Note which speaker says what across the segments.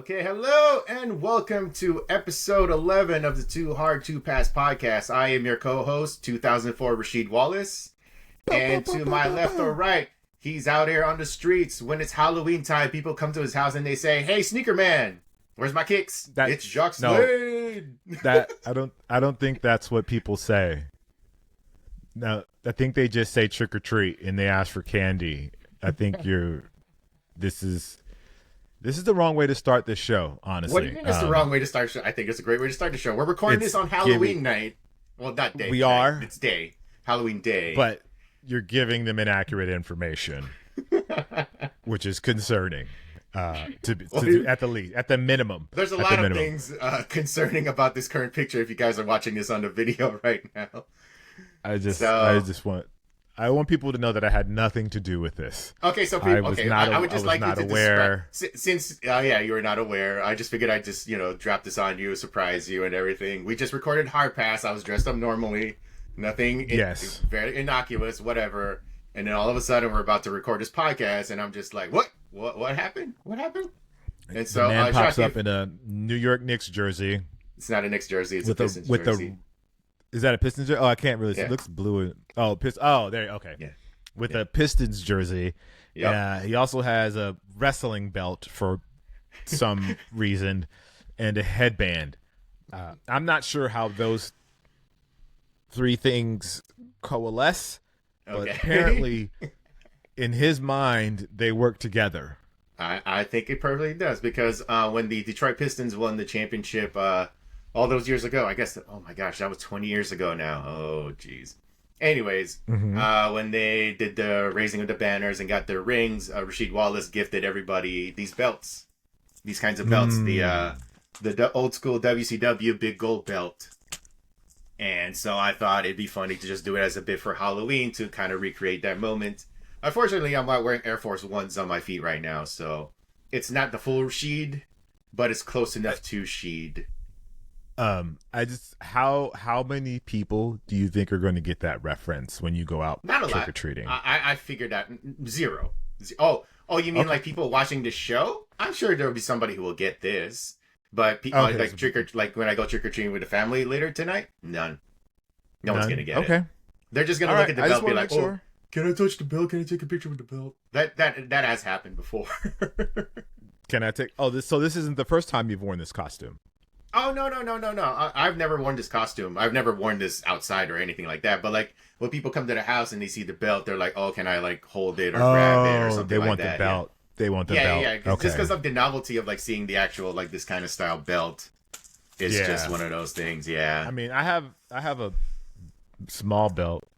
Speaker 1: Okay, hello and welcome to episode 11 of the Too Hard to Pass podcast. I am your co-host, 2004 Rasheed Wallace. And to my left or right, he's out here on the streets. When it's Halloween time, people come to his house and they say, "Hey, Sneaker Man, where's my kicks?" It's Jacques and Sheed.
Speaker 2: I don't think that's what people say. No, I think they just say trick or treat and they ask for candy. I think this is the wrong way to start this show, honestly.
Speaker 1: What do you mean it's the wrong way to start the show? I think it's a great way to start the show. We're recording this on Halloween night. Well, not day.
Speaker 2: We are.
Speaker 1: It's day. Halloween day.
Speaker 2: But you're giving them inaccurate information, which is concerning. At the least, at the minimment.
Speaker 1: There's a lot of things concerning about this current picture. If you guys are watching this on the video right now, I want people to know that I had nothing to do with this. Okay, so people, I would just like you to
Speaker 2: aware.
Speaker 1: Since you were not aware, I just figured I'd just drop this on you, surprise you, and everything. We just recorded Hard Pass. I was dressed up normally, nothing.
Speaker 2: Yes,
Speaker 1: very innocuous, whatever. And then all of a sudden, we're about to record this podcast, and I'm just like, what happened? What happened? And so
Speaker 2: the man pops up in a New York Knicks jersey.
Speaker 1: It's not a Knicks jersey. It's a Pistons jersey.
Speaker 2: Is that a Pistons jersey? Oh, I can't really see.
Speaker 1: Yeah.
Speaker 2: It looks blue. Oh, there. Okay.
Speaker 1: Yeah.
Speaker 2: With a Pistons jersey. Yeah. He also has a wrestling belt for some reason and a headband. I'm not sure how those three things coalesce, but apparently in his mind, they work together.
Speaker 1: I think it perfectly does because when the Detroit Pistons won the championship all those years ago, I guess, oh my gosh, that was 20 years ago now. Oh, geez. Anyways, when they did the raising of the banners and got their rings, Rasheed Wallace gifted everybody these belts. These kinds of belts. The old school WCW big gold belt. And so I thought it'd be funny to just do it as a bit for Halloween to kind of recreate that moment. Unfortunately, I'm not wearing Air Force Ones on my feet right now, so it's not the full Sheed, but it's close enough to Sheed.
Speaker 2: How many people do you think are going to get that reference when you go out trick or treating?
Speaker 1: I figured that zero. Oh, you mean like people watching the show? I'm sure there'll be somebody who will get this, but people like when I go trick or treating with the family later tonight, none. No one's gonna get it. They're just gonna look at the belt and be like, "Oh, can I touch the belt? Can I take a picture with the belt?" That has happened before.
Speaker 2: Can I take? So this isn't the first time you've worn this costume.
Speaker 1: Oh, no. I've never worn this costume. I've never worn this outside or anything like that. But, like, when people come to the house and they see the belt, they're like, "Oh, can I, like, hold it or grab it or something like that?"
Speaker 2: They want the belt. Yeah. They want the belt.
Speaker 1: Yeah. Okay. Just because of the novelty of, like, seeing the actual, like, this kind of style belt is just one of those things, yeah.
Speaker 2: I mean, I have a small belt.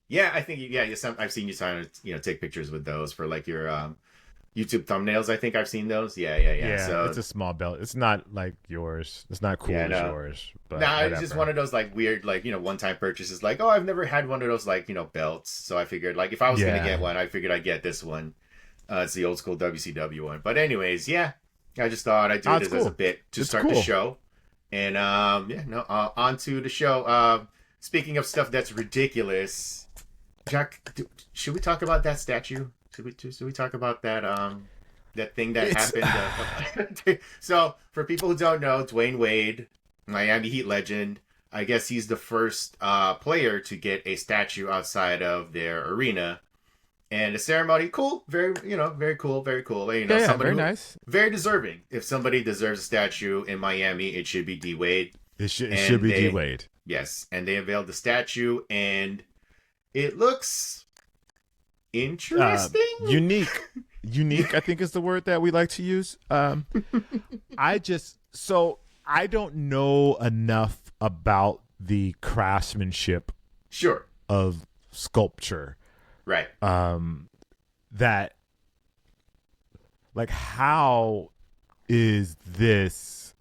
Speaker 1: Yeah, I think, I've seen you take pictures with those for, like, your YouTube thumbnails. I think I've seen those. Yeah. So
Speaker 2: it's a small belt. It's not like yours. It's not cool as yours. But
Speaker 1: it's just one of those like weird, like, one-time purchases. Like, oh, I've never had one of those like, belts. So I figured like if I was gonna get one, I figured I'd get this one. It's the old school WCW one. But anyways, I just thought I'd do this as a bit to start the show. And on to the show. Speaking of stuff that's ridiculous, Jack, should we talk about that statue? Should we talk about that that thing that happened? So, for people who don't know, Dwyane Wade, Miami Heat legend, I guess he's the first player to get a statue outside of their arena. And the ceremony, cool, very cool.
Speaker 2: Very nice.
Speaker 1: Very deserving. If somebody deserves a statue in Miami, it should be D Wade.
Speaker 2: It should be D Wade.
Speaker 1: Yes, and they unveiled the statue, and it looks interesting,
Speaker 2: unique, I think is the word that we like to use. I don't know enough about the craftsmanship of sculpture,
Speaker 1: right?
Speaker 2: That, like, how is this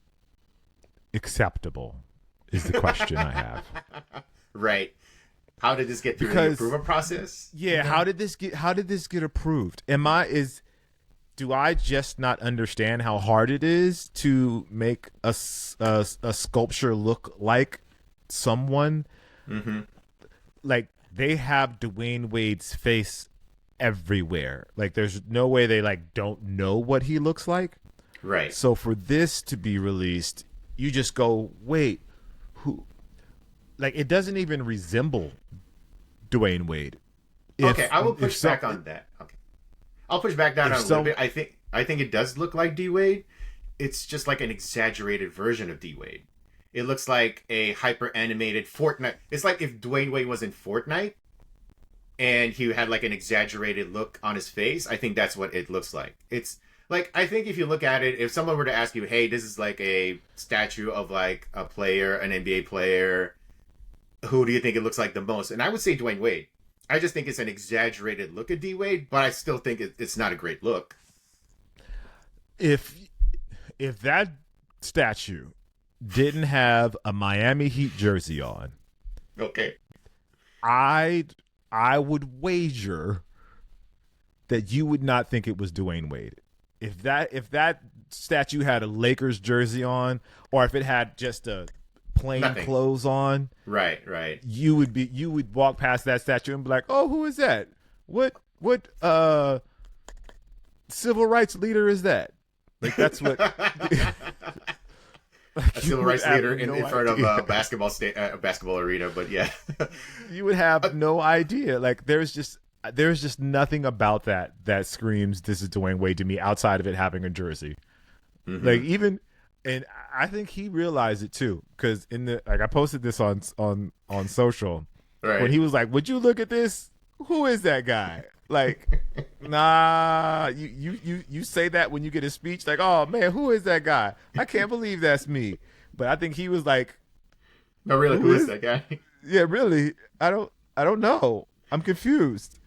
Speaker 2: acceptable is the question I have.
Speaker 1: Right. How did this get through the approval process?
Speaker 2: Yeah, how did this get approved? Do I just not understand how hard it is to make a sculpture look like someone?
Speaker 1: Mm-hmm.
Speaker 2: Like, they have Dwyane Wade's face everywhere. Like, there's no way they like don't know what he looks like.
Speaker 1: Right.
Speaker 2: So for this to be released, you just go, wait, who? Like, it doesn't even resemble Dwayne Wade.
Speaker 1: Okay, I will push back on that. Okay, I'll push back down on a little bit. I think it does look like D Wade. It's just like an exaggerated version of D Wade. It looks like a hyper animated Fortnite. It's like if Dwayne Wade was in Fortnite and he had like an exaggerated look on his face. I think that's what it looks like. It's like, I think if you look at it, if someone were to ask you, hey, this is like a statue of like a player, an NBA player, who do you think it looks like the most? And I would say Dwayne Wade. I just think it's an exaggerated look at D Wade, but I still think it's not a great look.
Speaker 2: If that statue didn't have a Miami Heat jersey on,
Speaker 1: okay,
Speaker 2: I would wager that you would not think it was Dwayne Wade. If that statue had a Lakers jersey on, or if it had just a plain clothes on,
Speaker 1: right,
Speaker 2: you would walk past that statue and be like, oh, who is that? What civil rights leader is that? Like, that's what
Speaker 1: a civil rights leader in front of a basketball arena. But yeah,
Speaker 2: you would have no idea. Like, there's just nothing about that screams this is Dwayne Wade to me, outside of it having a jersey. Mm-hmm. Like, even, and I think he realized it too, because I posted this on social,
Speaker 1: right,
Speaker 2: when he was like, would you look at this? Who is that guy? Like, nah, you say that when you get a speech, like, oh man, who is that guy? I can't believe that's me. But I think he was like,
Speaker 1: no, really, who is that guy?
Speaker 2: Yeah, really, I don't know. I'm confused.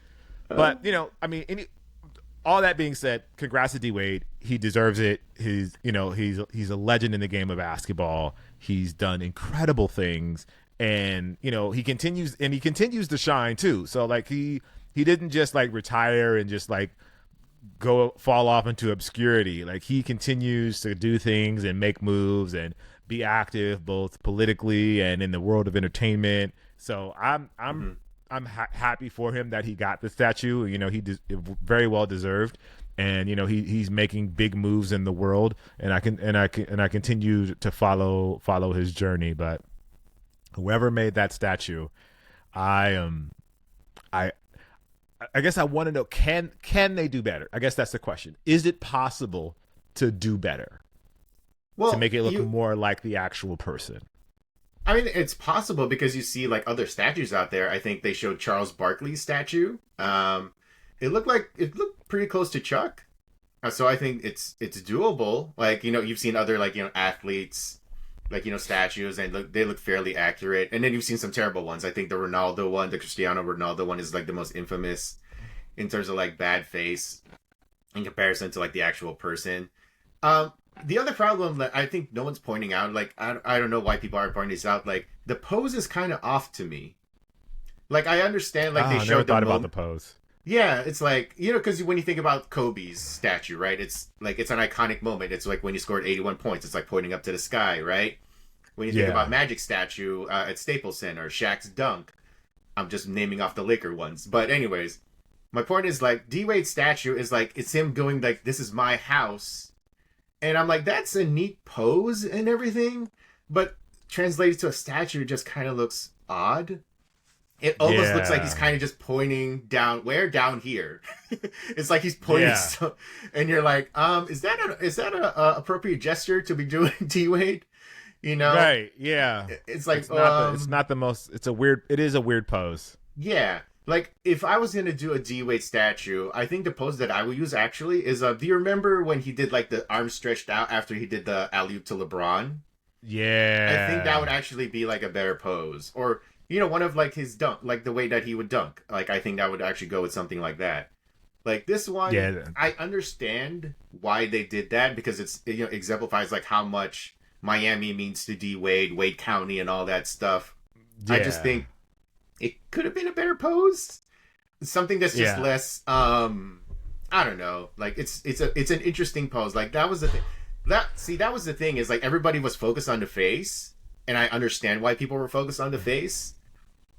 Speaker 2: But I mean, all that being said, congrats to D Wade. He deserves it. He's a legend in the game of basketball. He's done incredible things, and he continues to shine too. So like he didn't just like retire and just like fall off into obscurity. Like, he continues to do things and make moves and be active both politically and in the world of entertainment. So I'm happy for him that he got the statue. He very well deserved, and he's making big moves in the world, and I continue to follow his journey. But whoever made that statue, I guess I want to know, can they do better? I guess that's the question. Is it possible to do better? Well, to make it look more like the actual person?
Speaker 1: I mean, it's possible, because you see like other statues out there. I think they showed Charles Barkley's statue. It looked pretty close to Chuck. So I think it's doable. Like, you've seen other like, athletes, like, statues, and they look fairly accurate. And then you've seen some terrible ones. I think the Ronaldo one, the Cristiano Ronaldo one, is like the most infamous in terms of like bad face in comparison to like the actual person. The other problem that I think no one's pointing out, like, I don't know why people aren't pointing this out, like, the pose is kind of off to me. Like, I understand, like, they showed
Speaker 2: thought about the pose.
Speaker 1: Yeah, it's like, because when you think about Kobe's statue, right, it's like, it's an iconic moment. It's like when he scored 81 points, it's like pointing up to the sky, right? When you think about Magic's statue at Staples Center, Shaq's dunk, I'm just naming off the Laker ones. But anyways, my point is, like, D-Wade's statue is like, it's him going like, this is my house. And I'm like, that's a neat pose and everything, but translated to a statue just kind of looks odd. It almost looks like he's kind of just pointing down. Where? Down here. It's like he's pointing, and you're like, is that a appropriate gesture to be doing, D-Wade?
Speaker 2: Right? Yeah.
Speaker 1: It's like
Speaker 2: it's not the most. It is a weird pose.
Speaker 1: Yeah. Like, if I was going to do a D-Wade statue, I think the pose that I would use actually is, do you remember when he did, like, the arms stretched out after he did the alley-oop to LeBron?
Speaker 2: Yeah.
Speaker 1: I think that would actually be, like, a better pose. Or, one of, like, his dunk, like, the way that he would dunk. Like, I think that would actually go with something like that. Like, this one, I understand why they did that, because it exemplifies, like, how much Miami means to D-Wade, Wade County, and all that stuff. Yeah. I just think it could have been a better pose. Something that's just less, I don't know. Like, it's an interesting pose. Like, that was the thing. That was the thing, is like, everybody was focused on the face, and I understand why people were focused on the face.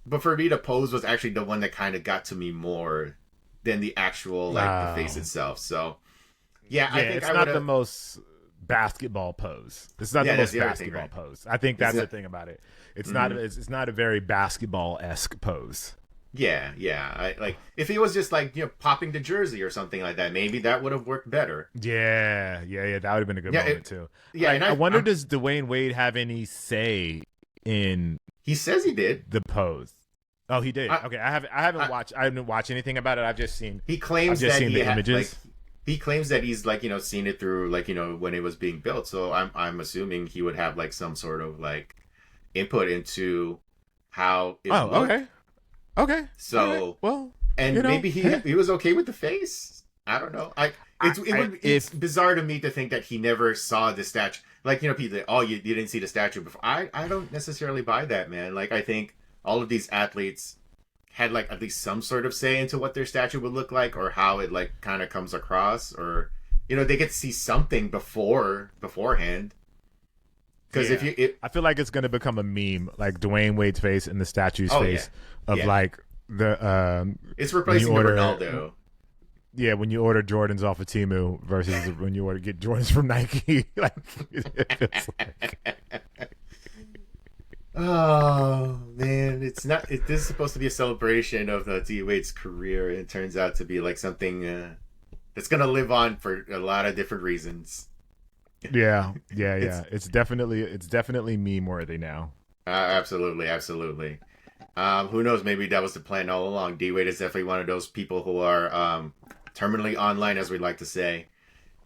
Speaker 1: But for me, the pose was actually the one that kind of got to me more than the actual, like, the face itself. So, I think
Speaker 2: it's not the most basketball pose. It's not
Speaker 1: Yeah,
Speaker 2: the
Speaker 1: that's
Speaker 2: most
Speaker 1: the other thing,
Speaker 2: basketball
Speaker 1: right?
Speaker 2: pose. I think that's
Speaker 1: It's
Speaker 2: the
Speaker 1: not-
Speaker 2: thing about it. It's not. It's not a very basketball-esque pose.
Speaker 1: Yeah, yeah. Like if he was just like popping the jersey or something like that, maybe that would have worked better.
Speaker 2: Yeah. That would have been a good moment too.
Speaker 1: Yeah, and
Speaker 2: I wonder, does Dwyane Wade have any say in?
Speaker 1: He says he did
Speaker 2: the pose. Oh, he did. Okay, I haven't watched. I haven't watched anything about it. I've just seen.
Speaker 1: He claims
Speaker 2: I've just
Speaker 1: that
Speaker 2: seen the images.
Speaker 1: He claims that he's like seen it through like when it was being built. So I'm assuming he would have like some sort of like input into how it looked.
Speaker 2: Okay.
Speaker 1: So
Speaker 2: okay. Well,
Speaker 1: and maybe he was okay with the face. I don't know. It's bizarre to me to think that he never saw the statue. Like people say, oh, you didn't see the statue before. I don't necessarily buy that, man. Like I think all of these athletes had like at least some sort of say into what their statue would look like or how it like kind of comes across, or they get to see something beforehand. Because
Speaker 2: I feel like it's going to become a meme, like Dwyane Wade's face and the statue's face of like the
Speaker 1: it's replacing the Ronaldo.
Speaker 2: Yeah, when you order Jordans off of Temu versus when you get Jordans from Nike. Like, it feels like.
Speaker 1: Oh man, it's not. This is supposed to be a celebration of D Wade's career. It turns out to be like something that's gonna live on for a lot of different reasons.
Speaker 2: Yeah. It's definitely meme worthy now.
Speaker 1: Absolutely. Who knows? Maybe that was the plan all along. D Wade is definitely one of those people who are terminally online, as we like to say.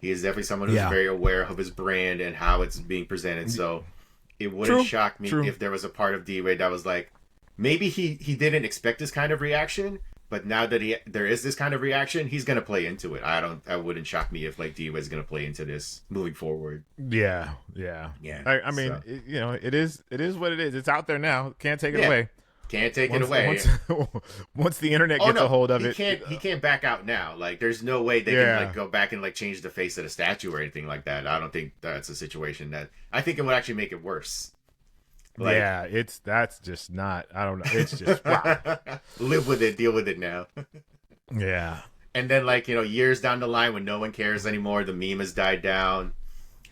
Speaker 1: He is definitely someone who's very aware of his brand and how it's being presented. So it wouldn't shock me if there was a part of D Wade that was like, maybe he didn't expect this kind of reaction, but now that there is this kind of reaction, he's gonna play into it. I wouldn't shock me if like D Wade's gonna play into this moving forward.
Speaker 2: Yeah. I mean, so. It is what it is. It's out there now. Can't take it away.
Speaker 1: Can't take it away.
Speaker 2: Once the internet gets a hold of it,
Speaker 1: he can't back out now. Like, there's no way they can like go back and like change the face of the statue or anything like that. I don't think that's a situation that I think it would actually make it worse.
Speaker 2: Like, that's just not. I don't know. It's just wow.
Speaker 1: Live with it. Deal with it now.
Speaker 2: Yeah.
Speaker 1: And then like years down the line when no one cares anymore, the meme has died down.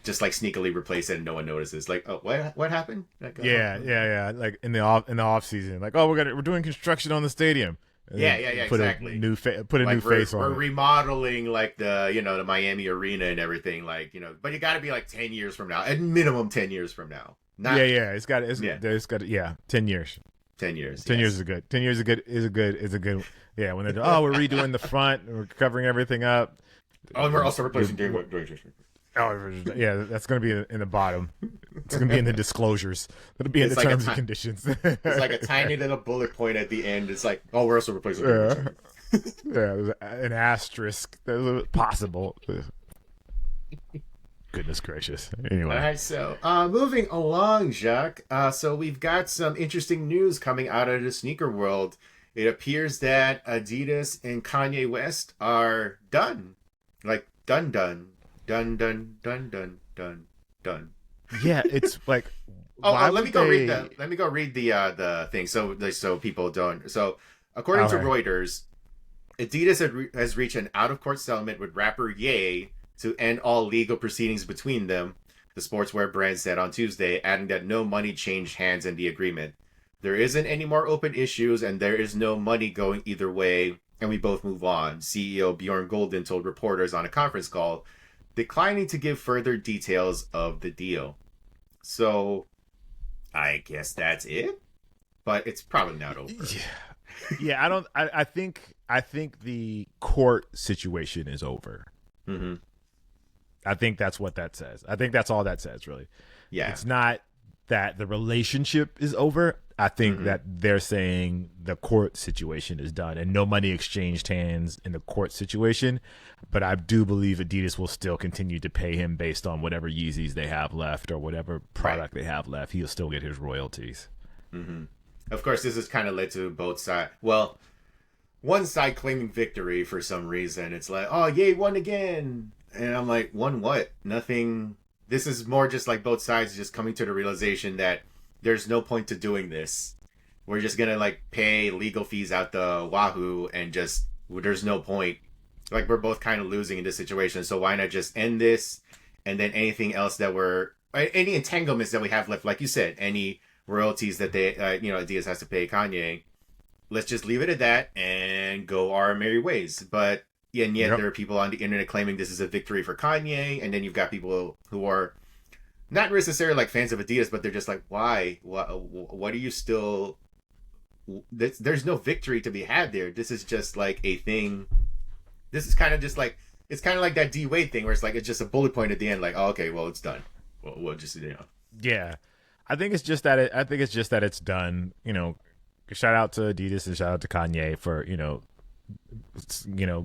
Speaker 1: Just like sneakily replace it and no one notices. Like, oh, what happened? Like,
Speaker 2: yeah. Like in the off season, like, oh, we're doing construction on the stadium.
Speaker 1: Exactly.
Speaker 2: Put a new face on.
Speaker 1: We're remodeling like the Miami arena and everything. Like but you got to be like 10 years from now, at minimum 10 years from now.
Speaker 2: It's got 10 years.
Speaker 1: 10 years.
Speaker 2: 10 years is good. 10 years is a good. Yeah, when they're we're redoing the front, we're covering everything up.
Speaker 1: Oh, and we're also replacing Dwayne.
Speaker 2: Oh, yeah, that's going to be in the bottom. It's going to be in the disclosures. It'll be in the terms and conditions.
Speaker 1: It's like a tiny little bullet point at the end. It's like, oh, we're also replacing.
Speaker 2: Yeah, there's an asterisk. That's possible. Goodness gracious. Anyway.
Speaker 1: All right, so moving along, Jacques. So we've got some interesting news coming out of the sneaker world. It appears that Adidas and Kanye West are done. Like, done. Done.
Speaker 2: Yeah, it's like.
Speaker 1: Let me go read the thing so people don't. So according to Reuters, Adidas has reached an out-of-court settlement with rapper Ye to end all legal proceedings between them. The sportswear brand said on Tuesday, adding that no money changed hands in the agreement. There isn't any more open issues, and there is no money going either way, and we both move on. CEO Bjorn Golden told reporters on a conference call, declining to give further details of the deal. So, I guess that's it, but it's probably not over.
Speaker 2: Yeah. I think the court situation is over.
Speaker 1: Mm-hmm.
Speaker 2: I think that's what that says. I think that's all that says, really.
Speaker 1: Yeah.
Speaker 2: It's not that the relationship is over. I think that they're saying the court situation is done and no money exchanged hands in the court situation. But I do believe Adidas will still continue to pay him based on whatever Yeezys they have left or whatever product they have left. He'll still get his royalties.
Speaker 1: Mm-hmm. Of course, this has kind of led to both sides. Well, one side claiming victory for some reason. It's like, oh, yay, won again. And I'm like, won what? Nothing. This is more just like both sides just coming to the realization that there's no point to doing this. We're just going to like pay legal fees out the wahoo and just, there's no point. Like we're both kind of losing in this situation. So why not just end this and then anything else that were any entanglements that we have left, like you said, any royalties that they Adidas has to pay Kanye. Let's just leave it at that and go our merry ways. But yeah, and yet there are people on the internet claiming this is a victory for Kanye, and then you've got people who are not necessarily like fans of Adidas, but they're just like, why? What are you still? There's no victory to be had there. This is just like a thing. This is kind of just like, it's kind of like that D Wade thing where it's like it's just a bullet point at the end, like, oh, okay, well, it's done. We'll just
Speaker 2: Yeah, I think it's just that it's done. Shout out to Adidas and shout out to Kanye for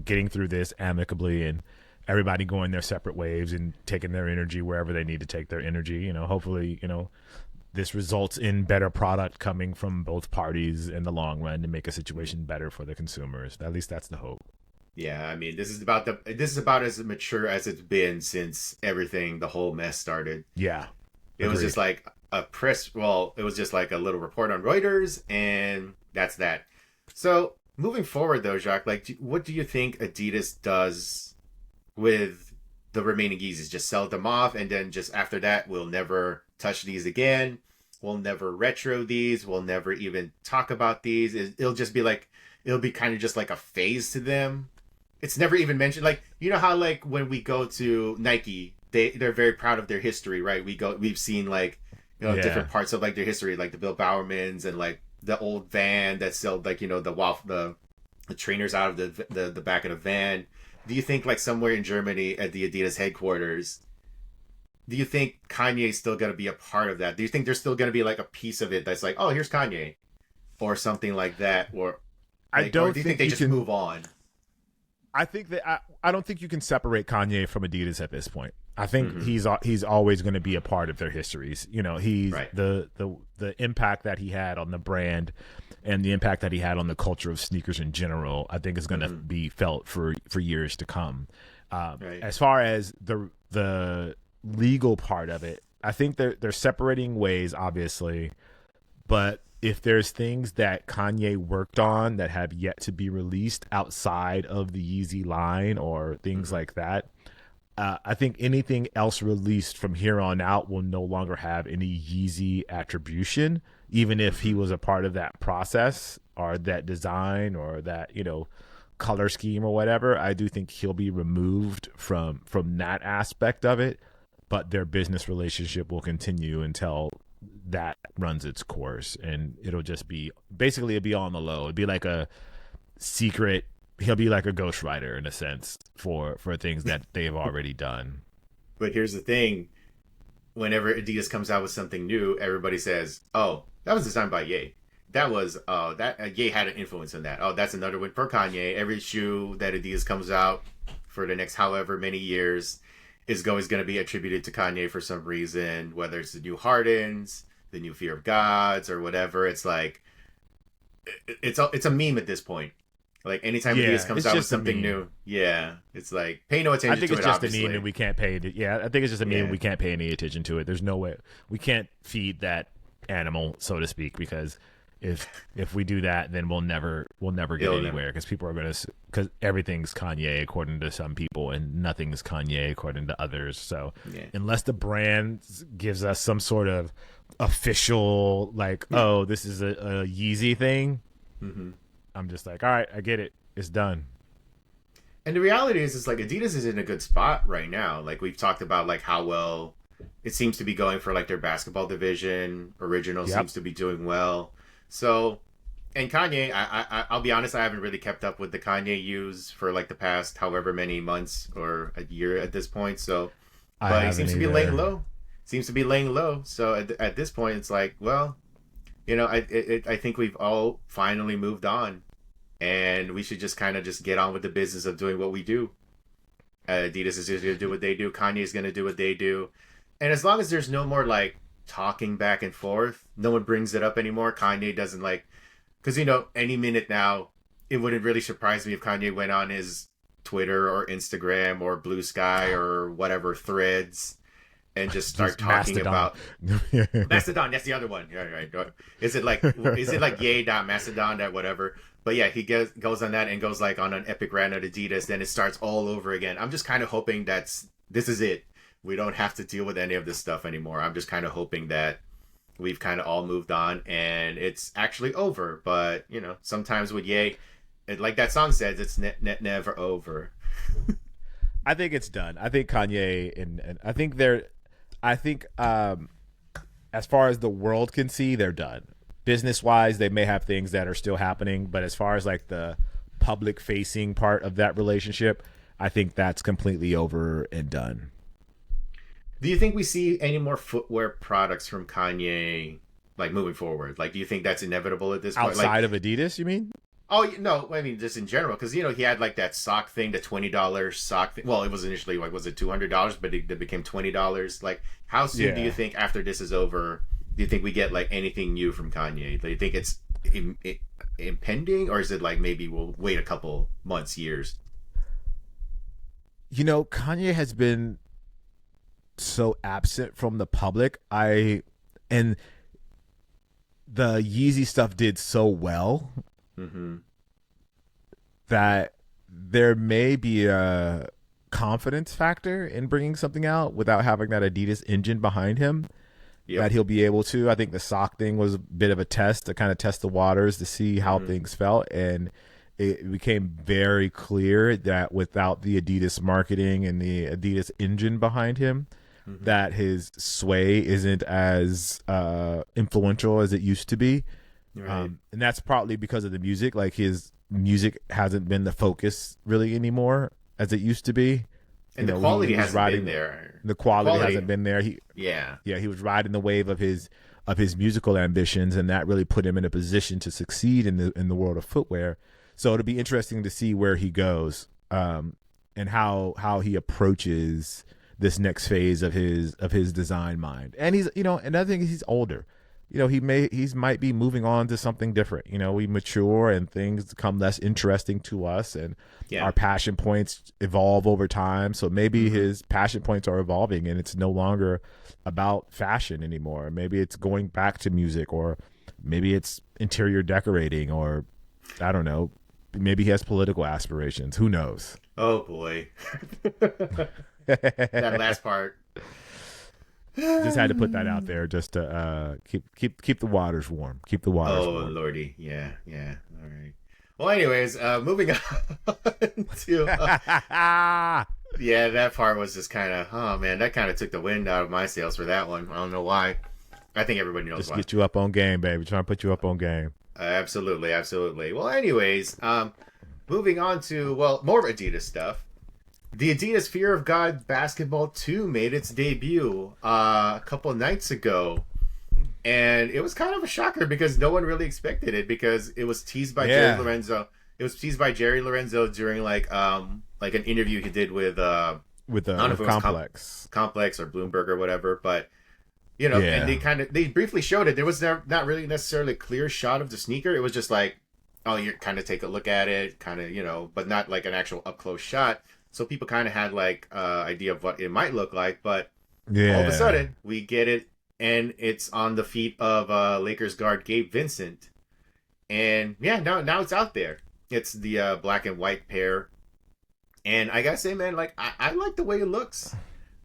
Speaker 2: getting through this amicably and everybody going their separate ways and taking their energy wherever they need to take their energy. Hopefully, this results in better product coming from both parties in the long run to make a situation better for the consumers. At least that's the hope.
Speaker 1: Yeah, I mean, this is about as mature as it's been since the whole mess started.
Speaker 2: Yeah.
Speaker 1: It was just like it was just like a little report on Reuters, and that's that. So moving forward, though, Jacques, like, what do you think Adidas does with the remaining Yeezys? Just sell them off, and then just after that, we'll never touch these again. We'll never retro these. We'll never even talk about these. It'll be kind of just like a phase to them. It's never even mentioned. Like, you know how like when we go to Nike, they're very proud of their history, right? We've seen like, different parts of like their history, like the Bill Bowermans and like the old van that sold like, the trainers out of the back of the van. Do you think like somewhere in Germany at the Adidas headquarters, do you think Kanye's still going to be a part of that? Do you think there's still going to be like a piece of it that's like, oh, here's Kanye or something like that? Or
Speaker 2: I don't
Speaker 1: do you think they just move on?
Speaker 2: I think that I don't think you can separate Kanye from Adidas at this point. I think he's always going to be a part of their histories. He's
Speaker 1: right.
Speaker 2: the impact that he had on the brand and the impact that he had on the culture of sneakers in general, I think is going to be felt for years to come.
Speaker 1: Right.
Speaker 2: As far as the legal part of it, I think they're separating ways, obviously, but if there's things that Kanye worked on that have yet to be released outside of the Yeezy line or things like that, I think anything else released from here on out will no longer have any Yeezy attribution, even if he was a part of that process or that design or that, color scheme or whatever. I do think he'll be removed from that aspect of it, but their business relationship will continue until that runs its course, and it'll just be basically it'd be on the low. It'd be like a secret. He'll be like a ghostwriter in a sense for things that they've already done.
Speaker 1: But here's the thing: whenever Adidas comes out with something new, everybody says, "Oh, that was designed by Ye. That was Ye had an influence in that. Oh, that's another win for Kanye." Every shoe that Adidas comes out for the next however many years is always going to be attributed to Kanye for some reason, whether it's the new Hardens, the new Fear of Gods, or whatever. It's like it's a meme at this point. Like anytime Adidas comes out with something new, it's like pay no attention to it.
Speaker 2: I think it's just
Speaker 1: obviously.
Speaker 2: a meme, and we can't pay. I think it's just a meme. And we can't pay any attention to it. There's no way we can't feed that animal, so to speak, because if we do that, then we'll never get anywhere, because people are because everything's Kanye according to some people, and nothing's Kanye according to others. So unless the brand gives us some sort of official oh, this is a Yeezy thing. I'm just like, all right, I get it. It's done.
Speaker 1: And the reality is like Adidas is in a good spot right now. Like we've talked about like how well it seems to be going for like their basketball division. Original seems to be doing well. So, and Kanye, I'll be honest, I haven't really kept up with the Kanye use for like the past however many months or a year at this point. So, but he seems to be laying low. So at this point, it's like, well, I think we've all finally moved on. And we should just kind of just get on with the business of doing what we do. Adidas is just going to do what they do. Kanye is going to do what they do. And as long as there's no more like talking back and forth, no one brings it up anymore. Kanye doesn't because any minute now, it wouldn't really surprise me if Kanye went on his Twitter or Instagram or Blue Sky or whatever Threads and just start talking
Speaker 2: Mastodon.
Speaker 1: about Mastodon. That's the other one. Right. Is it like Yay.Mastodon that whatever? But yeah, he goes on that and goes like on an epic rant at Adidas. Then it starts all over again. I'm just kind of hoping this is it. we don't have to deal with any of this stuff anymore. I'm just kind of hoping that we've kind of all moved on and it's actually over. But, you know, sometimes with Ye, like that song says, it's never over.
Speaker 2: I think it's done. I think Kanye and I think as far as the world can see, they're done. Business wise, they may have things that are still happening, but as far as like the public facing part of that relationship, I think that's completely over and done.
Speaker 1: Do you think we see any more footwear products from Kanye, like moving forward? Like, do you think that's inevitable at this point?
Speaker 2: Outside
Speaker 1: Like,
Speaker 2: of Adidas, you mean?
Speaker 1: oh no, I mean just in general, because you know he had like that sock thing, the $20 sock thing. Well, it was initially like, was it $200, but it became $20. Like, how soon do you think after this is over? Do you think we get like anything new from Kanye? Do you think it's impending, or is it like maybe we'll wait a couple months, years?
Speaker 2: You know, Kanye has been so absent from the public. And the Yeezy stuff did so well that there may be a confidence factor in bringing something out without having that Adidas engine behind him. Yep. That he'll be able to. I think the sock thing was a bit of a test to kind of test the waters to see how things felt. And it became very clear that without the Adidas marketing and the Adidas engine behind him, that his sway isn't as influential as it used to be. Right. And that's partly because of the music. Like, his music hasn't been the focus really anymore as it used to be.
Speaker 1: And the quality hasn't been there.
Speaker 2: The quality hasn't been there. He was riding the wave of his musical ambitions, and that really put him in a position to succeed in the world of footwear. So it'll be interesting to see where he goes, and how he approaches this next phase of his design mind. And he's, you know, another thing is he's older. You know, he might be moving on to something different. You know, we mature and things become less interesting to us, and our passion points evolve over time. So maybe his passion points are evolving, and it's no longer about fashion anymore. Maybe it's going back to music, or maybe it's interior decorating, or I don't know. Maybe he has political aspirations. Who knows?
Speaker 1: Oh boy, that last part.
Speaker 2: Just had to put that out there, just to keep the waters warm. Keep the waters warm.
Speaker 1: Oh lordy, yeah. All right. Well, anyways, moving on to yeah, that part was just kind of, oh man, that kind of took the wind out of my sails for that one. I don't know why. I think everybody knows
Speaker 2: just
Speaker 1: why.
Speaker 2: Get you up on game, baby. Trying to put you up on game.
Speaker 1: Absolutely. Well, anyways, moving on to more Adidas stuff. The Adidas Fear of God Basketball 2 made its debut a couple of nights ago. And it was kind of a shocker because no one really expected it, because it was teased by Jerry Lorenzo. It was teased by Jerry Lorenzo during like an interview he did with
Speaker 2: Complex.
Speaker 1: Complex or Bloomberg or whatever, but you know, and they briefly showed it. There was not really necessarily a clear shot of the sneaker. It was just like, oh, you kind of take a look at it, kind of, you know, but not like an actual up close shot. So people kind of had like idea of what it might look like, but all of a sudden we get it, and it's on the feet of Lakers guard Gabe Vincent, and now it's out there. It's the black and white pair, and I gotta say, man, like I like the way it looks.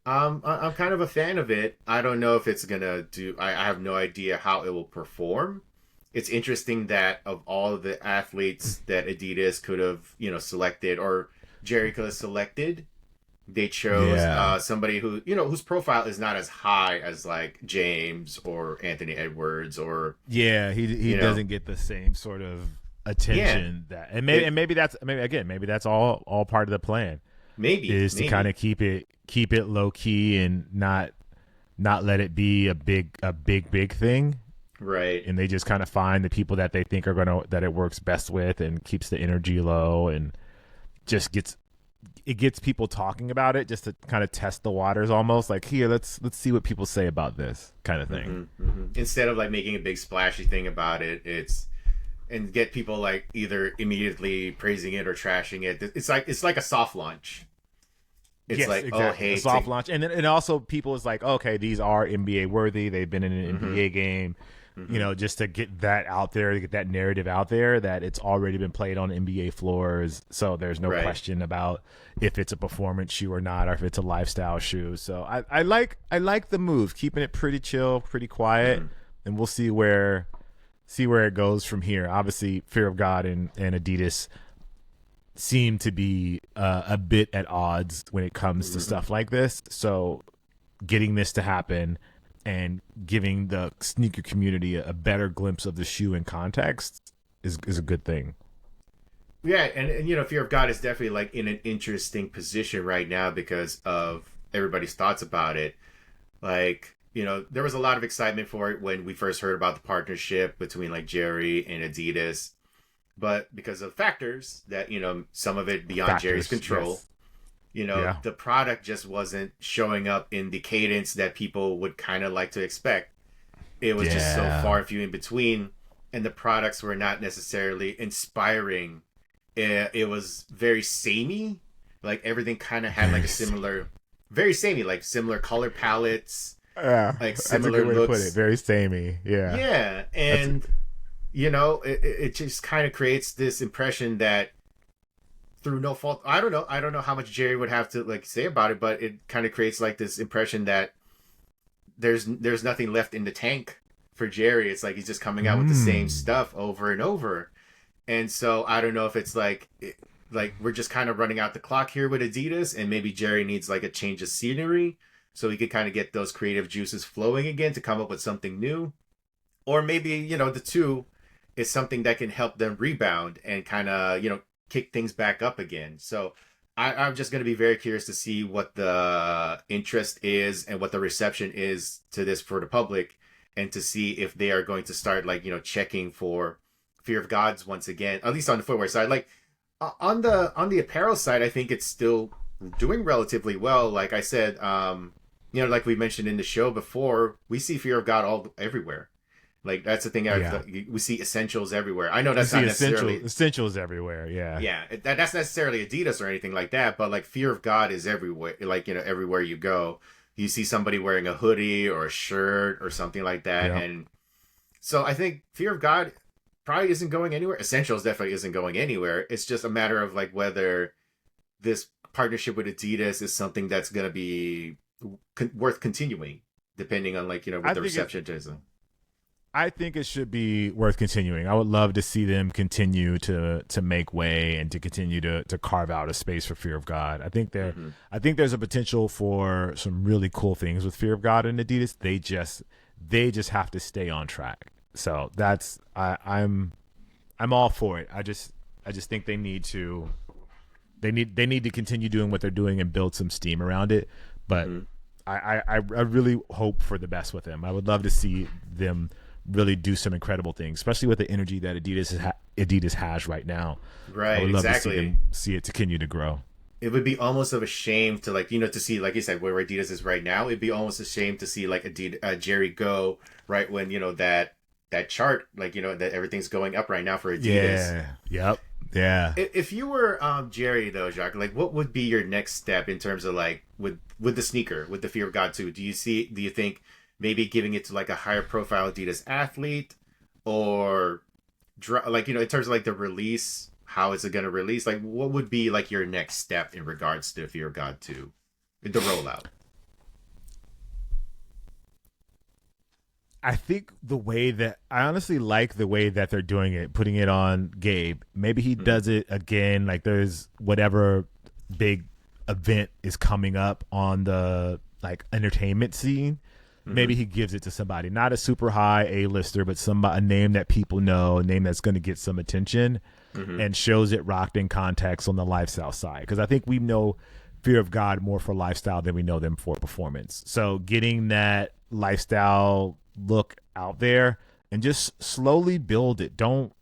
Speaker 1: I'm kind of a fan of it. I don't know if it's gonna do. I have no idea how it will perform. It's interesting that of all of the athletes that Adidas could have, you know, selected, or Jerry could have selected, they chose somebody who, you know, whose profile is not as high as like James or Anthony Edwards, or
Speaker 2: he doesn't get the same sort of attention that, and maybe that's all part of the plan. Maybe to kind of keep it low key and not let it be a big thing.
Speaker 1: Right.
Speaker 2: And they just kind of find the people that they think that it works best with, and keeps the energy low, and just gets people talking about it, just to kind of test the waters, almost like, here, let's see what people say about this kind of thing.
Speaker 1: Instead of like making a big splashy thing about it, and get people like either immediately praising it or trashing it. It's like a soft launch. It's exactly. Oh, hey,
Speaker 2: a soft launch, and also people is like, okay, these are NBA worthy. They've been in an NBA game.
Speaker 1: Mm-hmm.
Speaker 2: just to get that out there, to get that narrative out there that it's already been played on NBA floors. So there's no
Speaker 1: Right.
Speaker 2: question about if it's a performance shoe or not, or if it's a lifestyle shoe. So I like the move, keeping it pretty chill, pretty quiet,
Speaker 1: Mm-hmm.
Speaker 2: and we'll see where it goes from here. Obviously, Fear of God and Adidas seem to be a bit at odds when it comes to
Speaker 1: Mm-hmm.
Speaker 2: stuff like this. So getting this to happen and giving the sneaker community a better glimpse of the shoe in context is a good thing.
Speaker 1: Yeah, and Fear of God is definitely like in an interesting position right now because of everybody's thoughts about it. Like, there was a lot of excitement for it when we first heard about the partnership between like Jerry and Adidas, but because of factors that, some of it beyond Jerry's
Speaker 2: Factors,
Speaker 1: control,
Speaker 2: yes. Yeah.
Speaker 1: the product just wasn't showing up in the cadence that people would kind of like to expect. It was just so
Speaker 2: Yeah.
Speaker 1: far and few in between, and the products were not necessarily inspiring. It was very samey. Like everything kind of had like a similar, very samey, like similar color palettes,
Speaker 2: Yeah,
Speaker 1: like
Speaker 2: that's a
Speaker 1: similar
Speaker 2: good way to put it.
Speaker 1: looks.
Speaker 2: Very samey. Yeah.
Speaker 1: Yeah,
Speaker 2: That's
Speaker 1: and it just kind of creates this impression that through no fault, I don't know how much Jerry would have to like say about it, but it kind of creates like this impression that there's nothing left in the tank for Jerry. It's like he's just coming out with the same stuff over and over. And so I don't know if it's like we're just kind of running out the clock here with Adidas, and maybe Jerry needs like a change of scenery so he could kind of get those creative juices flowing again to come up with something new. Or maybe, the two is something that can help them rebound and kind of, kick things back up again. So I'm just going to be very curious to see what the interest is and what the reception is to this for the public, and to see if they are going to start like, checking for Fear of Gods once again, at least on the footwear side. Like on the apparel side, I think it's still doing relatively well. Like I said, like we mentioned in the show before, we see Fear of God all everywhere. Like that's the thing.
Speaker 2: Yeah.
Speaker 1: We see essentials everywhere. I know
Speaker 2: You
Speaker 1: that's
Speaker 2: see
Speaker 1: not necessarily.
Speaker 2: essentials everywhere. Yeah.
Speaker 1: Yeah, that's necessarily Adidas or anything like that. But like Fear of God is everywhere. Like everywhere you go, you see somebody wearing a hoodie or a shirt or something like that.
Speaker 2: Yeah.
Speaker 1: And so I think Fear of God probably isn't going anywhere. Essentials definitely isn't going anywhere. It's just a matter of like whether this partnership with Adidas is something that's going to be worth continuing, depending on like what
Speaker 2: I
Speaker 1: the
Speaker 2: think
Speaker 1: reception is.
Speaker 2: I think it should be worth continuing. I would love to see them continue to make way and to continue to carve out a space for Fear of God. I think there's a potential for some really cool things with Fear of God and Adidas. They just have to stay on track. So that's I'm all for it. I just think they need to continue doing what they're doing and build some steam around it. But I really hope for the best with them. I would love to see them really do some incredible things, especially with the energy that Adidas has right now.
Speaker 1: Right,
Speaker 2: I would love
Speaker 1: exactly.
Speaker 2: to see it continue to grow.
Speaker 1: It would be almost of a shame to like to see, like you said, where Adidas is right now. It'd be almost a shame to see like Jerry go right when that chart, like that everything's going up right now for Adidas.
Speaker 2: Yeah. Yep. Yeah.
Speaker 1: If you were Jerry though, Jacques, like what would be your next step in terms of like with the sneaker, with the Fear of God 2? Do you think maybe giving it to like a higher profile Adidas athlete, or like in terms of like the release, how is it going to release? Like what would be like your next step in regards to Fear of God 2, the rollout?
Speaker 2: I think I honestly like the way that they're doing it, putting it on Gabe. Maybe he does it again, like there's whatever big event is coming up on the like entertainment scene. Maybe he gives it to somebody, not a super high A-lister, but a name that people know, a name that's going to get some attention, and shows it rocked in context on the lifestyle side. Because I think we know Fear of God more for lifestyle than we know them for performance. So getting that lifestyle look out there and just slowly build it. Don't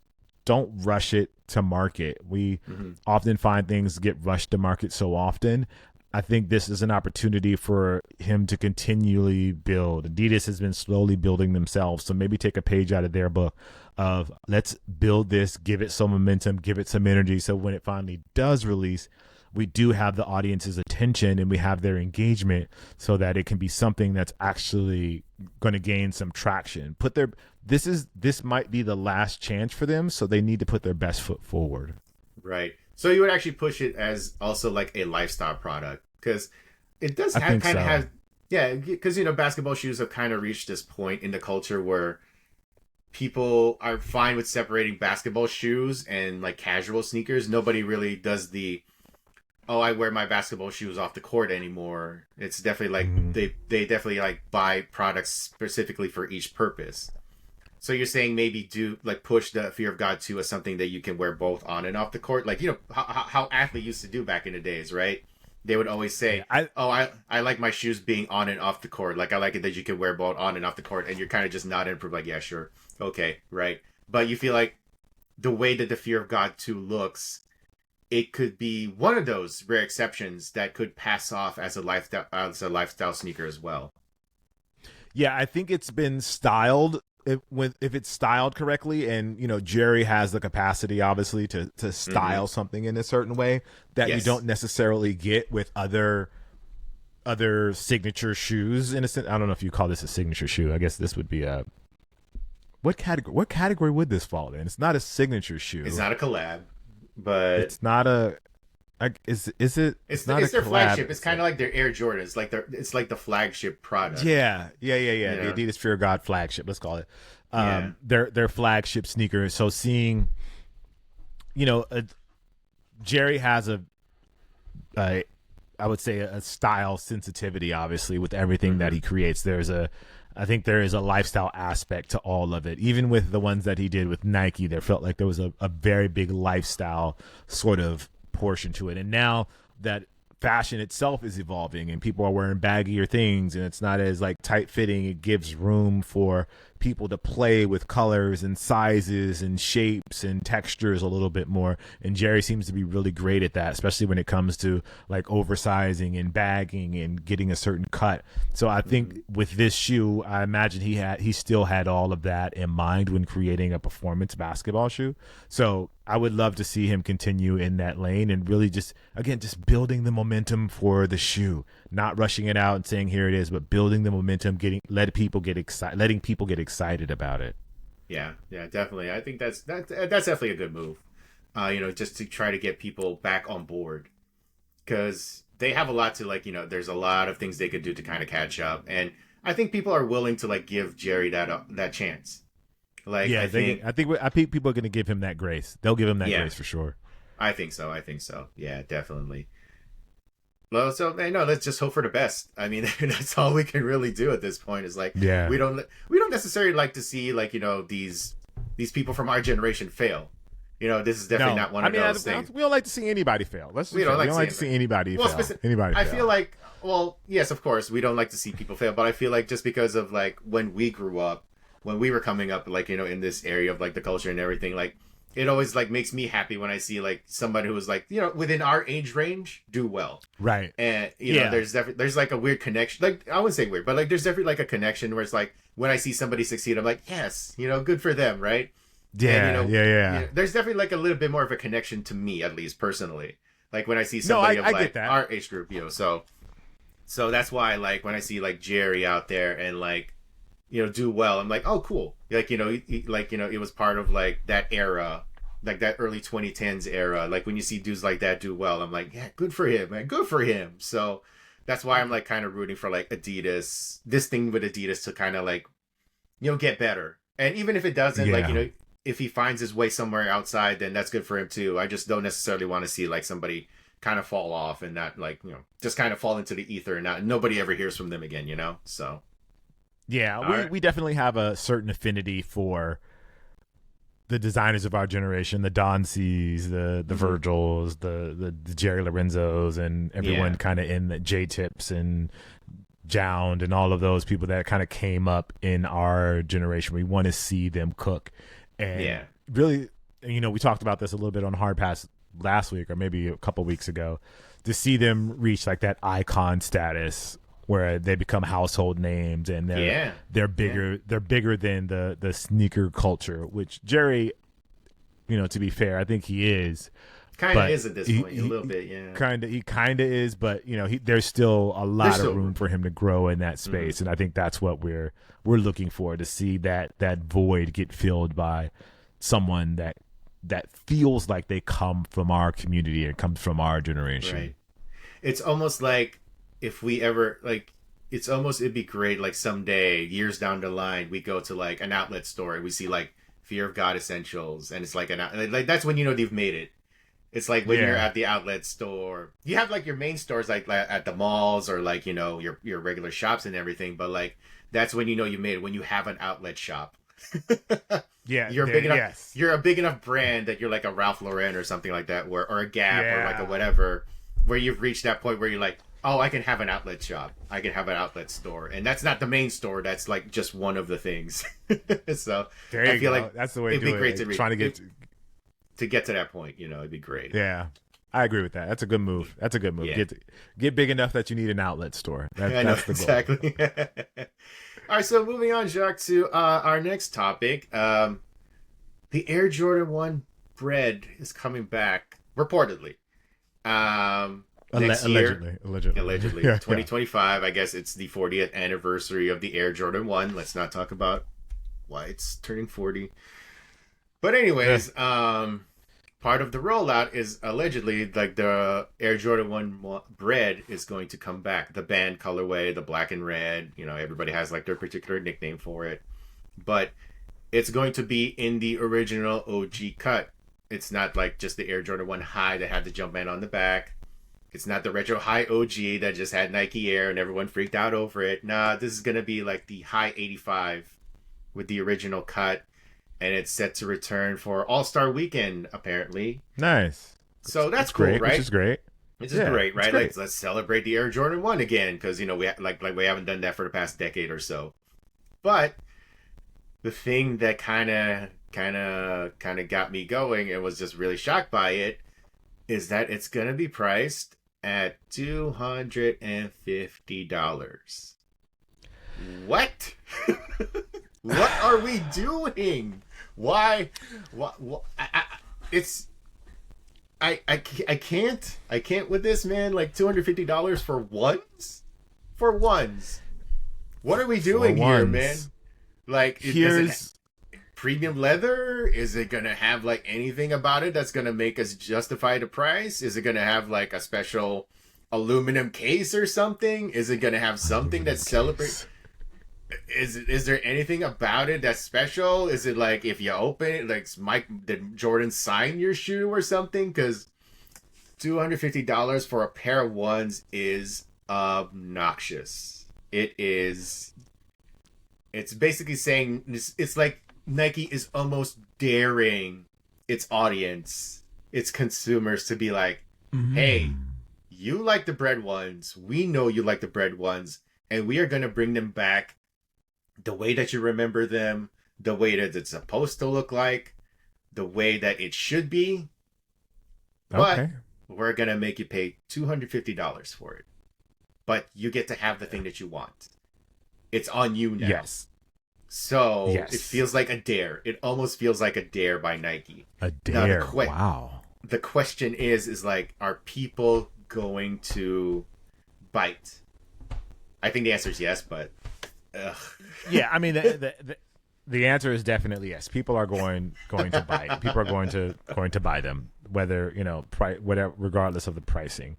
Speaker 2: rush it to market. We often find things get rushed to market so often. I think this is an opportunity for him to continually build. Adidas has been slowly building themselves, so maybe take a page out of their book of let's build this, give it some momentum, give it some energy, so when it finally does release, we do have the audience's attention and we have their engagement so that it can be something that's actually going to gain some traction. This might be the last chance for them, so they need to put their best foot forward.
Speaker 1: Right. So you would actually push it as also like a lifestyle product, because it does have yeah, because basketball shoes have kind of reached this point in the culture where people are fine with separating basketball shoes and like casual sneakers. Nobody really does I wear my basketball shoes off the court anymore. It's definitely like they definitely like buy products specifically for each purpose. So you're saying maybe do like push the Fear of God 2 as something that you can wear both on and off the court, like how athletes used to do back in the days, right? They would always say, I like my shoes being on and off the court. Like I like it that you can wear both on and off the court, and you're kind of just nodding for like, yeah, sure, okay, right. But you feel like the way that the Fear of God 2 looks, it could be one of those rare exceptions that could pass off as a lifestyle sneaker as well.
Speaker 2: Yeah, I think it's been styled. If it's styled correctly, and Jerry has the capacity obviously to style something in a certain way that you don't necessarily get with other signature shoes. In a sense, I don't know if you call this a signature shoe. I guess this would be a what category would this fall in? It's not a signature shoe.
Speaker 1: It's not a collab, but
Speaker 2: it's not a. Is it?
Speaker 1: It's their flagship. It's kind of like their Air Jordans. It's like the flagship product.
Speaker 2: Yeah. The Adidas Fear of God flagship. Let's call it. Their flagship sneaker. So seeing, Jerry has I would say a style sensitivity, obviously, with everything that he creates. I think there is a lifestyle aspect to all of it. Even with the ones that he did with Nike, there felt like there was a very big lifestyle sort of portion to it. And now that fashion itself is evolving and people are wearing baggier things and it's not as like tight fitting, it gives room for people to play with colors and sizes and shapes and textures a little bit more. And Jerry seems to be really great at that, especially when it comes to like oversizing and bagging and getting a certain cut. So I think with this shoe, I imagine he still had all of that in mind when creating a performance basketball shoe. So I would love to see him continue in that lane and really just building the momentum for the shoe, not rushing it out and saying here it is, but building the momentum, letting people get excited about it.
Speaker 1: Yeah, definitely. I think that's definitely a good move. Just to try to get people back on board, because they have a lot to there's a lot of things they could do to kind of catch up, and I think people are willing to give Jerry that chance. I think people are going to give him that grace. They'll give him that grace for sure. I think so. Yeah, definitely. Well, so let's just hope for the best. I mean, that's all we can really do at this point. Is we don't necessarily like to see these people from our generation fail. This is definitely not one of those things.
Speaker 2: We don't like to see anybody fail. We don't like to see anybody fail.
Speaker 1: I feel like, well, yes, of course, we don't like to see people fail, but I feel like just because of when we grew up, when we were coming up, in this area of the culture and everything, it always makes me happy when I see somebody who was within our age range do well.
Speaker 2: Right.
Speaker 1: And there's a weird connection. I wouldn't say weird, but there's definitely a connection where it's when I see somebody succeed, I'm like, yes, good for them, right?
Speaker 2: Yeah. And,
Speaker 1: there's definitely a little bit more of a connection to me, at least personally. When I see somebody of our age group, so that's why when I see Jerry out there and do well, I'm like, oh, cool. It was part of that era, that early 2010s era. When you see dudes like that do well, I'm like, yeah, good for him, man. Good for him. So that's why I'm kind of rooting for Adidas, this thing with Adidas to kind of get better. And even if it doesn't, if he finds his way somewhere outside, then that's good for him too. I just don't necessarily want to see somebody kind of fall off and not just kind of fall into the ether and nobody ever hears from them again, so.
Speaker 2: Yeah, we definitely have a certain affinity for the designers of our generation, the Don C's, the Virgils, the Jerry Lorenzos, and everyone kind of in the J-Tips and Jound and all of those people that kind of came up in our generation. We want to see them cook. And really, we talked about this a little bit on Hard Pass last week or maybe a couple weeks ago, to see them reach that icon status where they become household names and they're bigger than the sneaker culture, which Jerry, to be fair, I think he is.
Speaker 1: Kind of is at this point, a little bit, yeah.
Speaker 2: He kind of is, but there's still a lot of room for him to grow in that space, and I think that's what we're looking for, to see that void get filled by someone that feels like they come from our community and comes from our generation.
Speaker 1: Right. It's almost like if we ever it'd be great, like someday, years down the line, we go to like an outlet store and we see like Fear of God Essentials, and it's like like that's when they've made it. It's like when you're at the outlet store, you have like your main stores like at the malls or like your regular shops and everything, but like that's when you made it, when you have an outlet shop. You're big enough. Yes. You're a big enough brand that you're like a Ralph Lauren or something like that, or a Gap or like a whatever, where you've reached that point where you're like, oh, I can have an outlet shop. I can have an outlet store. And that's not the main store. That's like just one of the things. So I feel like
Speaker 2: that's the way it'd be great to trying to get
Speaker 1: to that point. It'd be great.
Speaker 2: Yeah, I agree with that. That's a good move. Yeah. Get big enough that you need an outlet store. That's the goal.
Speaker 1: Exactly. All right, so moving on, Jacques, to our next topic. The Air Jordan 1 bread is coming back, reportedly. Next year, allegedly, 2025. I guess it's the 40th anniversary of the Air Jordan 1. Let's not talk about why it's turning 40. But anyways, part of the rollout is allegedly like the Air Jordan 1 bread is going to come back. The band colorway, the black and red. Everybody has like their particular nickname for it, but it's going to be in the original OG cut. It's not like just the Air Jordan 1 high that had the Jumpman on the back. It's not the retro high OG that just had Nike Air and everyone freaked out over it. Nah, this is going to be like the high 85 with the original cut. And it's set to return for All-Star Weekend, apparently.
Speaker 2: Nice.
Speaker 1: So that's cool,
Speaker 2: great,
Speaker 1: right?
Speaker 2: Which is great.
Speaker 1: Which is great, right? Great. Like, let's celebrate the Air Jordan 1 again, because, we we haven't done that for the past decade or so. But the thing that kind of got me going and was just really shocked by it is that it's going to be priced at $250. What? What are we doing? Why? What? I can't with this, man. Like $250 for ones? For ones. What are we doing here, man? Like, is it premium leather? Is it gonna have like anything about it that's gonna make us justify the price? Is it gonna have like a special aluminum case or something? Is it gonna have something that celebrates? Is there anything about it that's special? Is it like if you open it, like did Jordan sign your shoe or something? Because $250 for a pair of ones is obnoxious. It is. It's basically saying it's like Nike is almost daring its audience, its consumers, to be like, hey, you like the bread ones. We know you like the bread ones, and we are going to bring them back the way that you remember them, the way that it's supposed to look like, the way that it should be. But we're going to make you pay $250 for it. But you get to have the thing that you want. It's on you now.
Speaker 2: Yes.
Speaker 1: So it feels like a dare. It almost feels like a dare by Nike.
Speaker 2: A dare.
Speaker 1: Now,
Speaker 2: wow.
Speaker 1: The question is like, are people going to bite? I think the answer is yes, but
Speaker 2: yeah, I mean the answer is definitely yes. People are going to buy it. People are going to buy them, whether whatever, regardless of the pricing.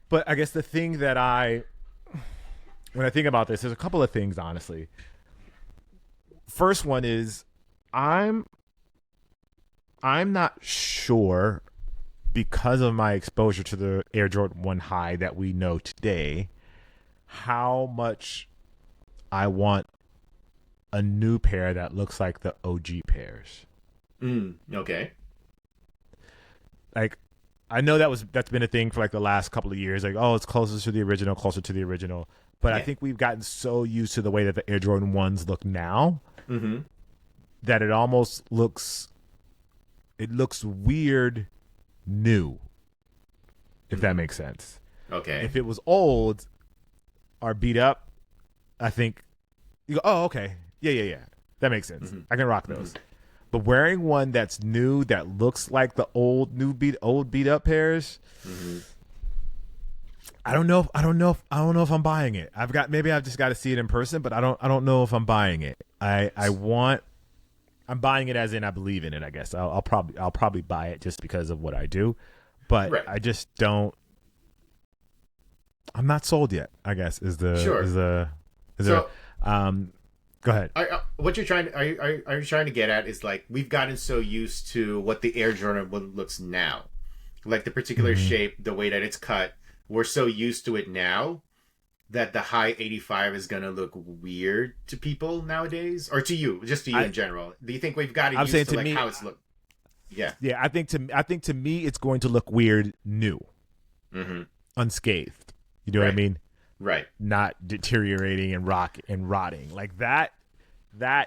Speaker 2: But I guess the thing that when I think about this, there's a couple of things, honestly. First one is I'm not sure, because of my exposure to the Air Jordan 1 high that we know today, how much I want a new pair that looks like the OG pairs.
Speaker 1: Okay.
Speaker 2: Like, I know that's been a thing for like the last couple of years. Like, oh, it's closer to the original. But I think we've gotten so used to the way that the Air Jordan 1s look now that it almost looks weird new, if that makes sense.
Speaker 1: Okay.
Speaker 2: If it was old or beat up, I think you go, oh, okay. Yeah. That makes sense. I can rock those. But wearing one that's new that looks like the old beat up pairs.
Speaker 1: Mm-hmm.
Speaker 2: I don't know if I'm buying it. Maybe I've just got to see it in person, but I don't know if I'm buying it. I'm buying it as in I believe in it, I guess. I'll probably buy it just because of what I do. But right. I just don't. I'm not sold yet, I guess, Go ahead.
Speaker 1: What you're trying are you trying to get at is like we've gotten so used to what the Air Jordan 1 looks now. Like the particular shape, the way that it's cut. We're so used to it now that the high 85 is going to look weird to people nowadays, or to you, just to you in general. Do you think we've got to used to like how it's looked? Yeah.
Speaker 2: Yeah, I think to me it's going to look weird new. Unscathed. You know what I mean?
Speaker 1: Right.
Speaker 2: Not deteriorating and rotting. Like that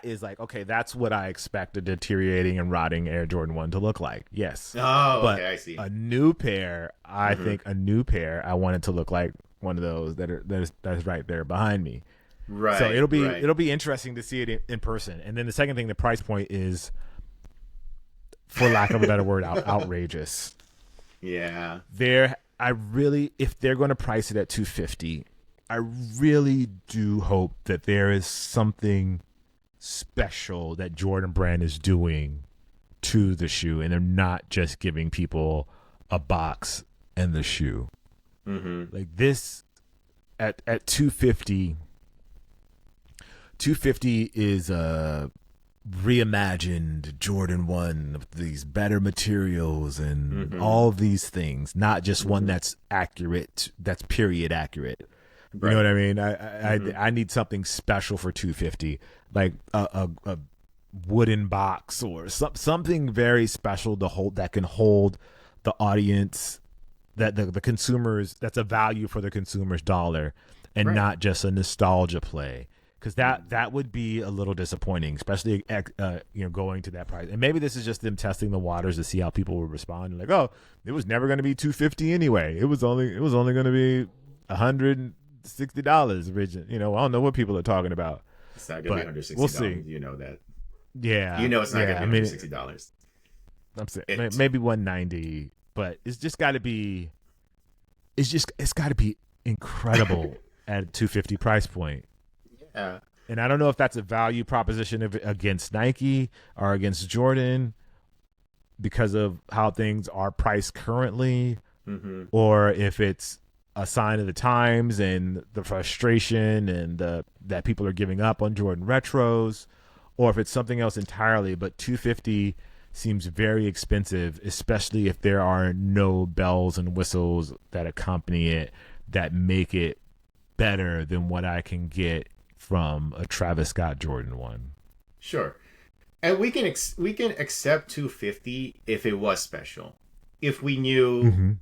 Speaker 2: is like, okay, that's what I expect a deteriorating and rotting Air Jordan 1 to look like. Yes.
Speaker 1: Oh, but okay, I see.
Speaker 2: A new pair, I think I want it to look like one of those that's right there behind me.
Speaker 1: Right.
Speaker 2: So it'll be interesting to see it in person. And then the second thing, the price point is, for lack of a better word, outrageous.
Speaker 1: Yeah.
Speaker 2: If they're going to price it at $250, I really do hope that there is something special that Jordan Brand is doing to the shoe, and they're not just giving people a box and the shoe. Like this at $250 is a reimagined Jordan 1 with these better materials and all these things, not just one that's accurate, that's period accurate. You know what I mean? I need something special for $250, like a wooden box or something very special to hold, that can hold the audience, that the consumers, that's a value for the consumer's dollar, and not just a nostalgia play. Because that would be a little disappointing, especially going to that price. And maybe this is just them testing the waters to see how people would respond. Like, oh, it was never going to be $250 anyway. It was only going to be $160 originally. I don't know what people are talking about.
Speaker 1: It's not going to be $160.
Speaker 2: We'll see.
Speaker 1: You know that.
Speaker 2: Yeah.
Speaker 1: It's not going to be $160.
Speaker 2: I'm saying maybe $190, but it's just got to be. It's got to be incredible at a $250 price point.
Speaker 1: Yeah.
Speaker 2: And I don't know if that's a value proposition against Nike or against Jordan because of how things are priced currently, or if it's a sign of the times and the frustration and that people are giving up on Jordan retros, or if it's something else entirely. But $250 seems very expensive, especially if there are no bells and whistles that accompany it that make it better than what I can get from a Travis Scott Jordan 1.
Speaker 1: Sure. And we can accept $250 if it was special. If we knew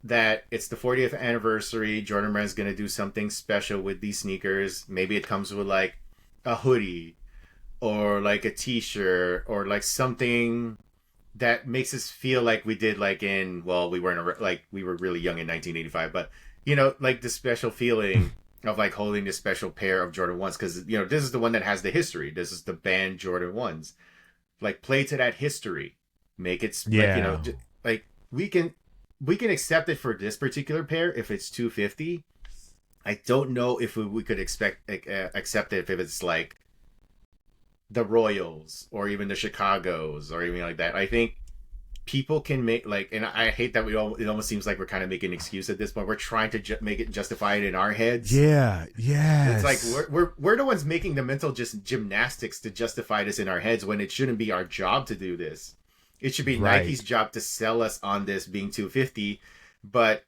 Speaker 1: that it's the 40th anniversary, Jordan Brand's going to do something special with these sneakers. Maybe it comes with like a hoodie or like a t-shirt or like something that makes us feel like we did like we were really young in 1985, but like the special feeling of like holding this special pair of Jordan 1s, because this is the one that has the history. This is the banned Jordan 1s. Like, play to that history, make it like we can accept it for this particular pair if it's $250. I don't know if we could accept it if it's like the Royals or even the Chicagos or even like that. I think people can make and I hate that it almost seems like we're kind of making an excuse at this point. We're trying to make it justify it in our heads.
Speaker 2: Yeah.
Speaker 1: It's like we're the ones making the mental gymnastics to justify this in our heads when it shouldn't be our job to do this. It should be Nike's job to sell us on this being $250, but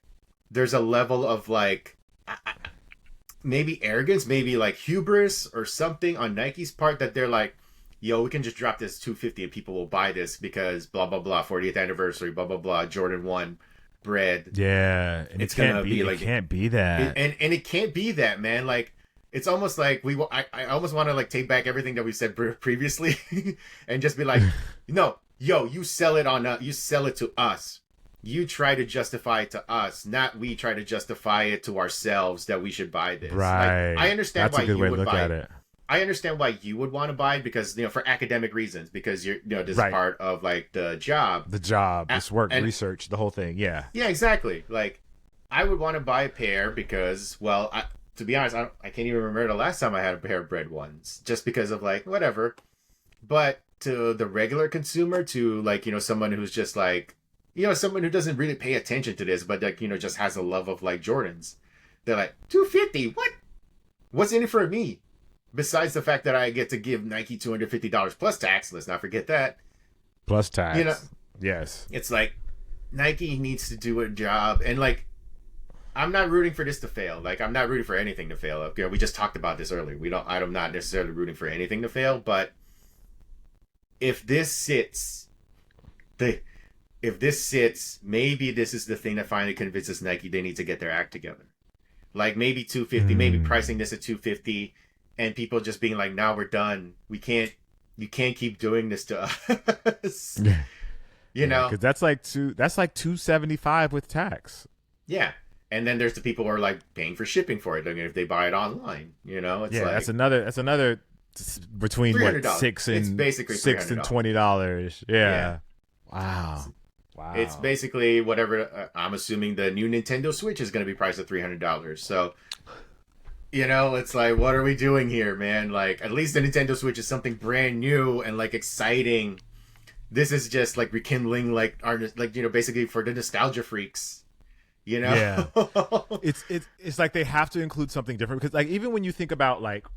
Speaker 1: there's a level of like maybe arrogance, maybe like hubris or something on Nike's part that they're like, yo, we can just drop this $250 and people will buy this because blah, blah, blah, 40th anniversary, blah, blah, blah, Jordan 1 bread.
Speaker 2: Yeah. And it's going to be like, it can't be that.
Speaker 1: And it can't be that, man. Like, it's almost like I almost want to like take back everything that we said previously and just be like, no, yo, you sell it to us. You try to justify it to us, not we try to justify it to ourselves that we should buy this.
Speaker 2: Right.
Speaker 1: Like, I understand
Speaker 2: That's
Speaker 1: why
Speaker 2: a good
Speaker 1: you
Speaker 2: way
Speaker 1: would
Speaker 2: to look
Speaker 1: buy
Speaker 2: at it.
Speaker 1: I understand why you would want to buy it because, for academic reasons, because this is
Speaker 2: Right.
Speaker 1: part of like the job.
Speaker 2: The job, this work,
Speaker 1: And
Speaker 2: research, the whole thing. Yeah.
Speaker 1: yeah, exactly. Like, I would want to buy a pair because, well, to be honest, I can't even remember the last time I had a pair of Bread Ones, just because of like whatever. But to the regular consumer, to like someone who's just like someone who doesn't really pay attention to this, but like just has a love of like Jordans, they're like, 250. What? What's in it for me? Besides the fact that I get to give Nike $250 plus tax. Let's not forget that.
Speaker 2: Plus tax.
Speaker 1: Yes. It's like Nike needs to do a job, and like I'm not rooting for this to fail. Like I'm not rooting for anything to fail. We just talked about this earlier. I'm not necessarily rooting for anything to fail, but if this sits, maybe this is the thing that finally convinces Nike they need to get their act together. Like maybe 250, maybe pricing this at 250, and people just being like, "Now we're done. You can't keep doing this to us."
Speaker 2: Because that's like 275 with tax.
Speaker 1: Yeah. And then there's the people who are like paying for shipping for it. I mean, if they buy it online, it's like,
Speaker 2: that's another between what $6 and
Speaker 1: it's basically
Speaker 2: $6 and $20. Yeah. Wow.
Speaker 1: It's basically whatever. I'm assuming the new Nintendo Switch is going to be priced at $300. So, it's like, what are we doing here, man? Like, at least the Nintendo Switch is something brand new and like exciting. This is just like rekindling like our basically for the nostalgia freaks.
Speaker 2: Yeah. It's like they have to include something different, because like even when you think about like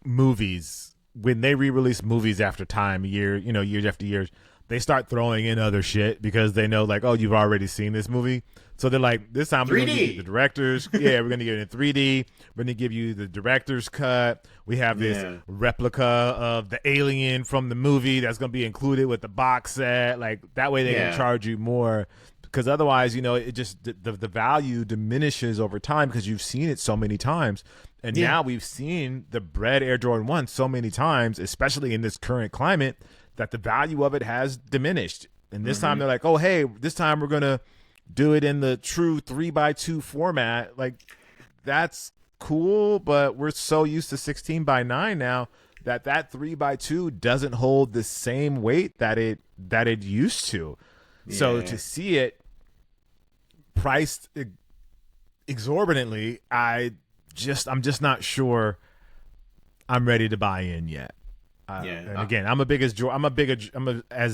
Speaker 2: movies, when they re-release movies after time, years after years, they start throwing in other shit because they know like, oh, you've already seen this movie. So they're like, this time we're going to give you the director's. Yeah, we're going to give it in 3D. We're going to give you the director's cut. We have this replica of the alien from the movie that's going to be included with the box set. Like that way they can charge you more, because otherwise, it just the value diminishes over time because you've seen it so many times. And now we've seen the Bread Air Jordan 1 so many times, especially in this current climate, that the value of it has diminished. And this time they're like, oh, hey, this time we're going to do it in the true 3x2 format. Like, that's cool, but we're so used to 16x9 now that 3x2 doesn't hold the same weight that it used to. Yeah. So to see it priced exorbitantly, I'm just not sure I'm ready to buy in yet. And again, I'm as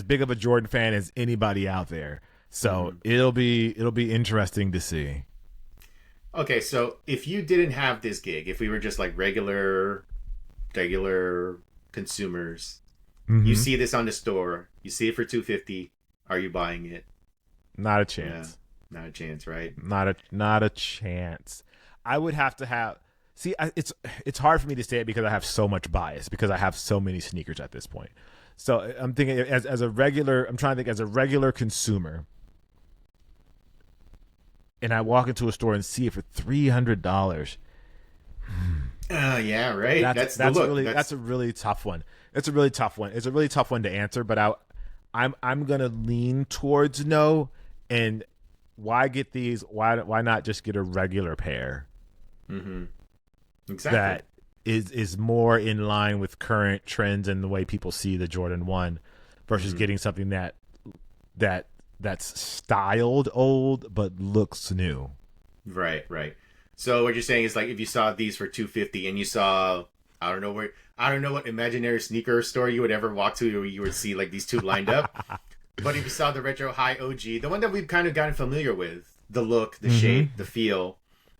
Speaker 2: big of a Jordan fan as anybody out there. So it'll be interesting to see.
Speaker 1: Okay, so if you didn't have this gig, if we were just like regular consumers, you see this on the store, you see it for $250, are you buying it?
Speaker 2: Not a chance.
Speaker 1: Yeah, not a chance, right?
Speaker 2: Not a chance. I would have to have. See, it's hard for me to say it because I have so much bias, because I have so many sneakers at this point. So I'm thinking as a regular. I'm trying to think as a regular consumer, and I walk into a store and see it for $300.
Speaker 1: Yeah, right. That's
Speaker 2: a really tough one. It's a really tough one. It's a really tough one to answer. But I'm gonna lean towards no. And why get these? Why not just get a regular pair?
Speaker 1: Exactly.
Speaker 2: That is more in line with current trends and the way people see the Jordan 1 versus getting something that's styled old but looks new.
Speaker 1: Right. So what you're saying is like if you saw these for $250 and you saw I don't know what imaginary sneaker store you would ever walk to where you would see like these two lined up. But if you saw the Retro High OG, the one that we've kind of gotten familiar with, the look, the shape, the feel.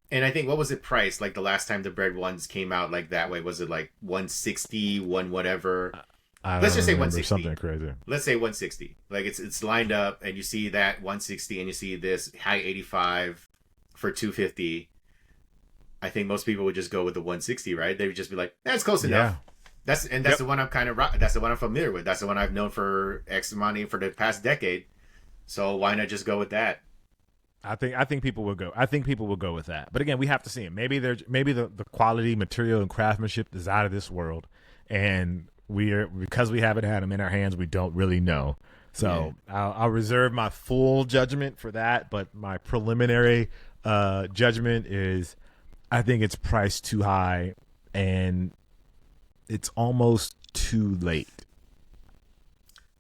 Speaker 1: And I think, what was it priced? Like the last time the Bread ones came out like that way, was it like 160, one whatever? Let's just say 160.
Speaker 2: Something crazy.
Speaker 1: Let's say 160. Like it's lined up and you see that 160 and you see this high 85 for 250. I think most people would just go with the 160, right? They would just be like, that's close enough. That's the one I'm that's the one I'm familiar with. That's the one I've known for X money for the past decade. So why not just go with that?
Speaker 2: I think people will go. I think people will go with that. But again, we have to see it. Maybe the quality, material, and craftsmanship is out of this world, and because we haven't had them in our hands, we don't really know. So I'll reserve my full judgment for that. But my preliminary judgment is, I think it's priced too high, and it's almost too late.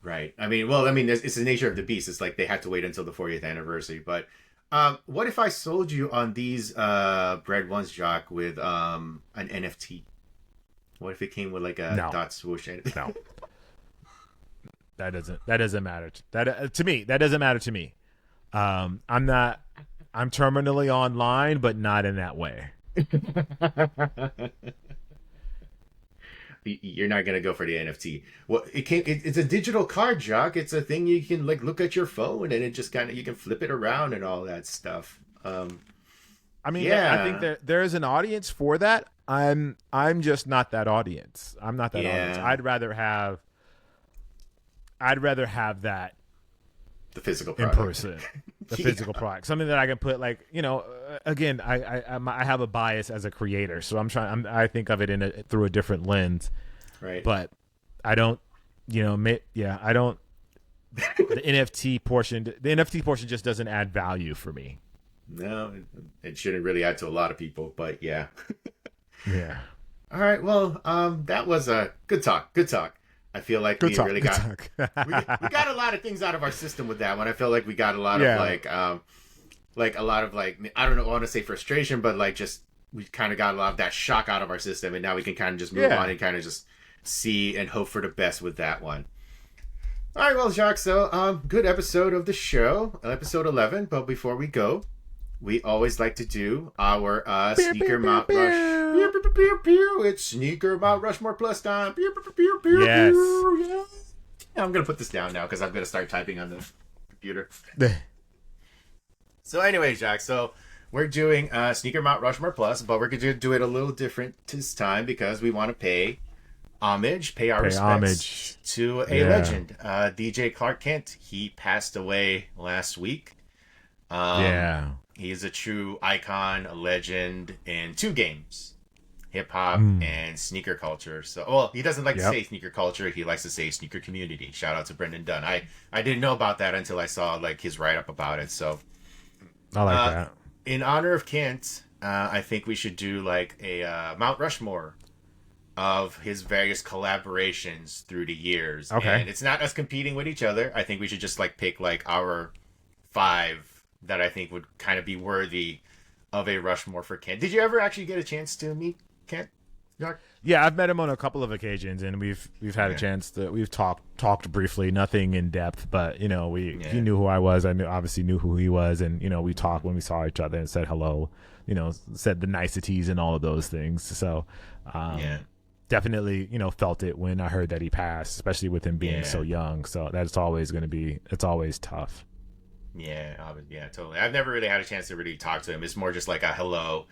Speaker 1: Right. I mean, it's the nature of the beast. It's like they had to wait until the 40th anniversary. But what if I sold you on these bread ones, Jacques, with an NFT? What if it came with like a dot swoosh?
Speaker 2: No. That doesn't matter. To me, that doesn't matter to me. I'm terminally online, but not in that way.
Speaker 1: You're not gonna go for the NFT. Well, it's a digital card, Jacques. It's a thing you can like look at your phone, and it just kind of you can flip it around and all that stuff.
Speaker 2: I think that there is an audience for that. I'm just not that audience. I'm not that audience. I'd rather have that
Speaker 1: the physical product.
Speaker 2: in person, the physical product, something that I can put like again, I have a bias as a creator, so I think of it through a different lens,
Speaker 1: right?
Speaker 2: But I don't, I don't. The NFT portion just doesn't add value for me.
Speaker 1: No, it shouldn't really add to a lot of people, but yeah.
Speaker 2: Yeah.
Speaker 1: All right. Well, that was a good talk. Good talk. I feel like we got a lot of things out of our system with that one. I feel like we got a lot of like a lot of like, I don't know, I want to say frustration, but like just we kind of got a lot of that shock out of our system, and now we can kind of just move on and kind of just see and hope for the best with that one. All right, well, Jacques, so good episode of the show, episode 11. But before we go, we always like to do our Sneaker Mount Rush. It's Sneaker Mount Rushmore plus time.
Speaker 2: Yes.
Speaker 1: I'm gonna put this down now because I'm gonna start typing on the computer. So anyway, Jacques, so we're doing Sneaker Mount Rushmore plus, but we're gonna do it a little different this time because we want to pay our respects to a legend, DJ Clark Kent. He passed away last week. He's a true icon, a legend in two games, hip hop and sneaker culture. So, well, he doesn't like to say sneaker culture. He likes to say sneaker community. Shout out to Brendan Dunn. I didn't know about that until I saw like his write up about it. So
Speaker 2: I like that.
Speaker 1: In honor of Kent, I think we should do like a Mount Rushmore of his various collaborations through the years.
Speaker 2: Okay.
Speaker 1: And it's not us competing with each other. I think we should just like pick like our 5 that I think would kind of be worthy of a Rushmore for Kent. Did you ever actually get a chance to meet Kent?
Speaker 2: Yeah, I've met him on a couple of occasions, and we've had a chance to we've talked briefly, nothing in depth, but he knew who I was. I obviously knew who he was, and we talked when we saw each other and said hello. Said the niceties and all of those things. So, definitely felt it when I heard that he passed, especially with him being so young. So that's always it's always tough.
Speaker 1: Yeah, totally. I've never really had a chance to really talk to him. It's more just like a hello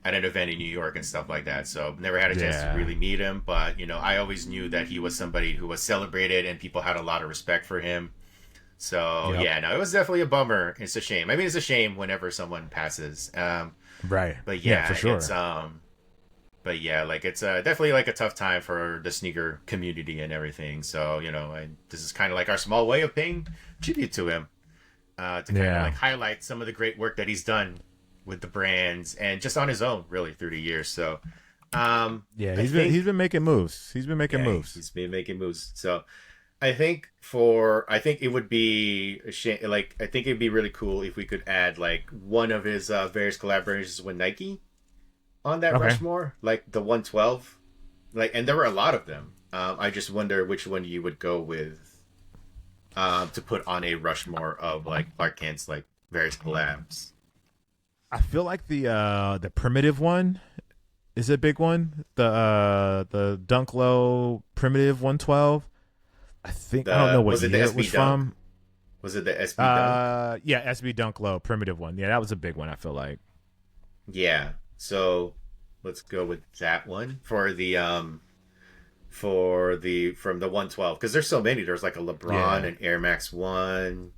Speaker 1: at an event in New York and stuff like that. So never had a chance to really meet him. But, I always knew that he was somebody who was celebrated and people had a lot of respect for him. So, it was definitely a bummer. It's a shame. I mean, it's a shame whenever someone passes.
Speaker 2: Right.
Speaker 1: But
Speaker 2: for sure.
Speaker 1: It's, it's definitely like a tough time for the sneaker community and everything. So, this is kind of like our small way of paying tribute to him. To kind of like highlight some of the great work that he's done with the brands and just on his own really through the years. So
Speaker 2: he's been making moves. He's been making moves.
Speaker 1: So I think it would be a shame, like I think it'd be really cool if we could add like one of his various collaborations with Nike on that Rushmore, like the 112. And there were a lot of them. I just wonder which one you would go with. To put on a Rushmore of like Clark Kent's like various collabs.
Speaker 2: I feel like the primitive one is a big one. The Dunk Low primitive 112. I think I don't know what year it was from.
Speaker 1: Was it the SB Dunk?
Speaker 2: Yeah, SB Dunk Low primitive one. Yeah, that was a big one. I feel like.
Speaker 1: Yeah. So let's go with that one for the from the 112 because there's so many. There's like a LeBron and Air Max 1.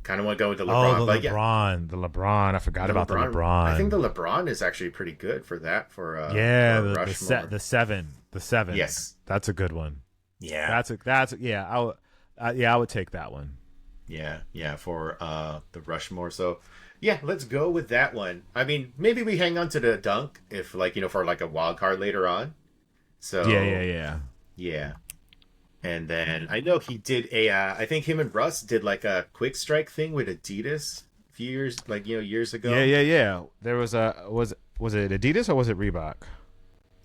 Speaker 1: Kind of want to go with the LeBron.
Speaker 2: The LeBron. I forgot about the LeBron.
Speaker 1: I think the LeBron is actually pretty good for that.
Speaker 2: The 7.
Speaker 1: Yes,
Speaker 2: that's a good one.
Speaker 1: Yeah,
Speaker 2: I would take that one.
Speaker 1: Yeah, for the Rushmore. So let's go with that one. I mean, maybe we hang on to the Dunk if for like a wild card later on. So
Speaker 2: Yeah.
Speaker 1: yeah. And then I know he did a. I think him and Russ did like a quick strike thing with Adidas a few years, like years ago.
Speaker 2: Yeah. There was a was it Adidas or was it Reebok?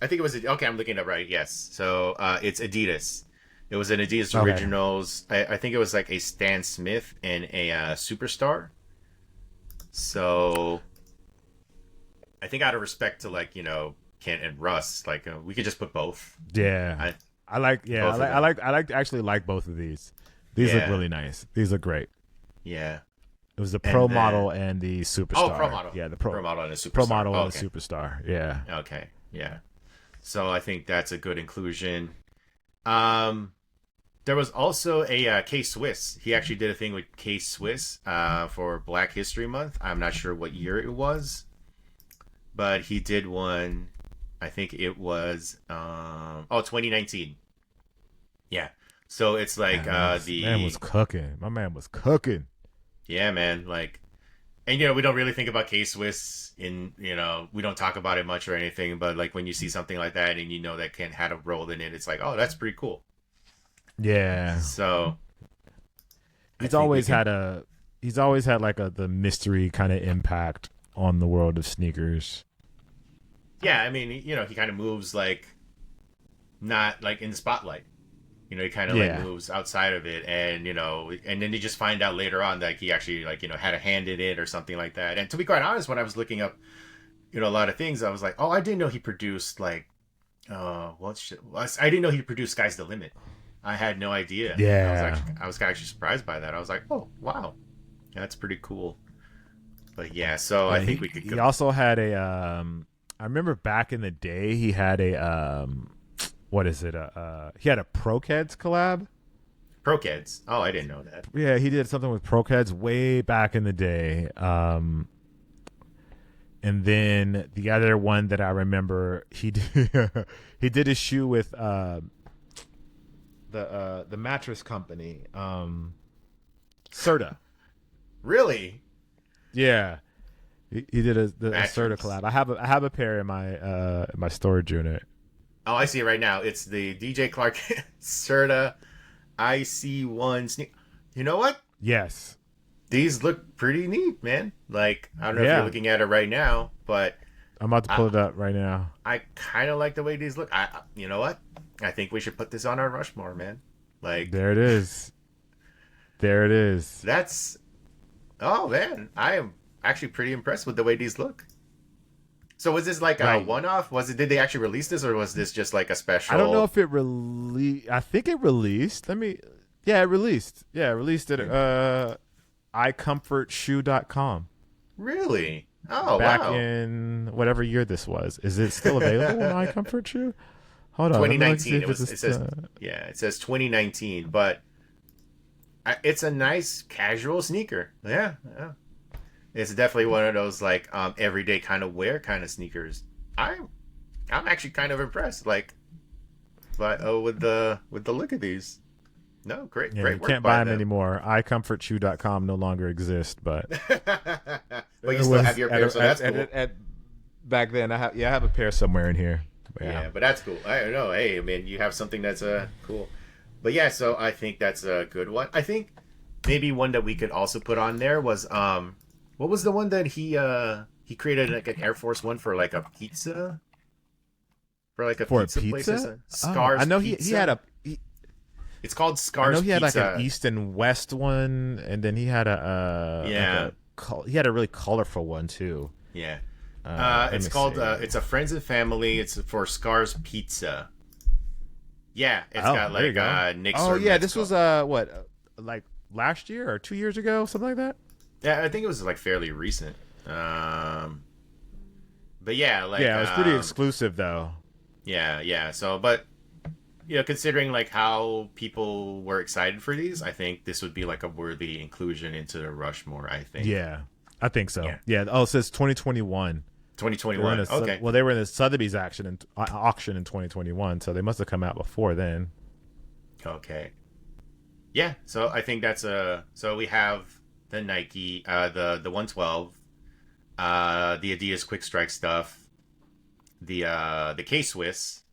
Speaker 1: I think it was okay. I'm looking it up right. Yes. So it's Adidas. It was an Adidas
Speaker 2: Okay.
Speaker 1: Originals. I think it was like a Stan Smith and a Superstar. So I think out of respect to like Kent and Russ, like we could just put both.
Speaker 2: Yeah.
Speaker 1: Both of them.
Speaker 2: I like actually like both of these. These look
Speaker 1: Yeah.
Speaker 2: really nice. These look great.
Speaker 1: Yeah.
Speaker 2: It was the
Speaker 1: And
Speaker 2: pro
Speaker 1: then
Speaker 2: model and the superstar.
Speaker 1: pro model.
Speaker 2: Yeah, the
Speaker 1: Pro model and a
Speaker 2: pro
Speaker 1: Superstar.
Speaker 2: model
Speaker 1: Oh,
Speaker 2: and the
Speaker 1: okay.
Speaker 2: superstar. Yeah.
Speaker 1: Okay. Yeah. So I think that's a good inclusion. There was also a K Swiss. He actually did a thing with K Swiss for Black History Month. I'm not sure what year it was, but he did one. I think it was 2019. Yeah. So it's like
Speaker 2: man was cooking. My man was cooking.
Speaker 1: yeah, man, like, and we don't really think about K Swiss in we don't talk about it much or anything, but like when you see something like that and that Kent had a role in it, it's like, oh, that's pretty cool.
Speaker 2: Yeah.
Speaker 1: So
Speaker 2: He's always had like the mystery kind of impact on the world of sneakers.
Speaker 1: yeah, I mean, he kind of moves like not like in the spotlight. He kind of like moves outside of it, and and then you just find out later on that he actually like had a hand in it or something like that. And to be quite honest, when I was looking up a lot of things, I was like, oh, I didn't know he produced like I didn't know he produced Sky's the Limit. I had no idea.
Speaker 2: Yeah.
Speaker 1: I was actually surprised by that. I was like, oh wow, that's pretty cool. But yeah, so I think we could.
Speaker 2: He also had a. I remember back in the day, he had a. What is it? He had a Prokeds collab.
Speaker 1: Prokeds. Oh, I didn't know that.
Speaker 2: Yeah, he did something with Prokeds way back in the day. And then the other one that I remember, he did, he did a shoe with the mattress company, Serta.
Speaker 1: Really?
Speaker 2: Yeah, he did a Serta
Speaker 1: Mattress.
Speaker 2: collab. I have a pair in my storage unit.
Speaker 1: Oh, I see it right now. It's the DJ Clark Serta IC1 sneak. You know what?
Speaker 2: Yes.
Speaker 1: These look pretty neat, man. Like, I don't know if you're looking at it right now, but
Speaker 2: I'm about to pull it up right now.
Speaker 1: I kind of like the way these look. You know what? I think we should put this on our Rushmore, man. Like,
Speaker 2: there it is. There it is.
Speaker 1: Oh man, I am actually pretty impressed with the way these look. So was this like a one-off? Did they actually release this, or was this just like a special?
Speaker 2: I don't know if it released. I think it released. Yeah, it released. Yeah, it released at iComfortshoe.com.
Speaker 1: Really? Oh,
Speaker 2: Back
Speaker 1: wow.
Speaker 2: in whatever year this was. Is it still available on iComfortShoe? Hold on.
Speaker 1: 2019. It says 2019, but it's a nice casual sneaker. Yeah. It's definitely one of those like everyday kind of wear kind of sneakers. I'm actually kind of impressed, like, but with the look of these. No, great
Speaker 2: Yeah,
Speaker 1: great
Speaker 2: you
Speaker 1: work.
Speaker 2: can't buy them anymore. iComfortshoe.com no longer exists, but
Speaker 1: but you still have your pair, so that's cool.
Speaker 2: Back then, I have a pair somewhere in here.
Speaker 1: Yeah, but that's cool. I don't know. Hey, I mean, you have something that's cool. But yeah, so I think that's a good one. I think maybe one that we could also put on there was what was the one that he created like an Air Force One for like a pizza? For like a pizza place. Scars.
Speaker 2: I know
Speaker 1: Pizza?
Speaker 2: he had a.
Speaker 1: It's called Scars.
Speaker 2: I know he had
Speaker 1: Pizza.
Speaker 2: like an East and West one, and then he had he had a really colorful one too.
Speaker 1: Yeah. It's called it's a Friends and Family. It's for Scars Pizza. Yeah, it's got like Nick's.
Speaker 2: Oh yeah, this was what like last year or 2 years ago, something like that.
Speaker 1: Yeah, I think it was like fairly recent. But yeah, like
Speaker 2: it was pretty exclusive though.
Speaker 1: Yeah. So, but considering like how people were excited for these, I think this would be like a worthy inclusion into the Rushmore. I think.
Speaker 2: Yeah, I think so. Yeah. Oh, it says 2021.
Speaker 1: 2021. Okay.
Speaker 2: Well, they were in the Sotheby's auction in 2021, so they must have come out before then.
Speaker 1: Okay. Yeah. So I think that's so we have the Nike, the 112, the Adidas Quick Strike stuff, the K Swiss,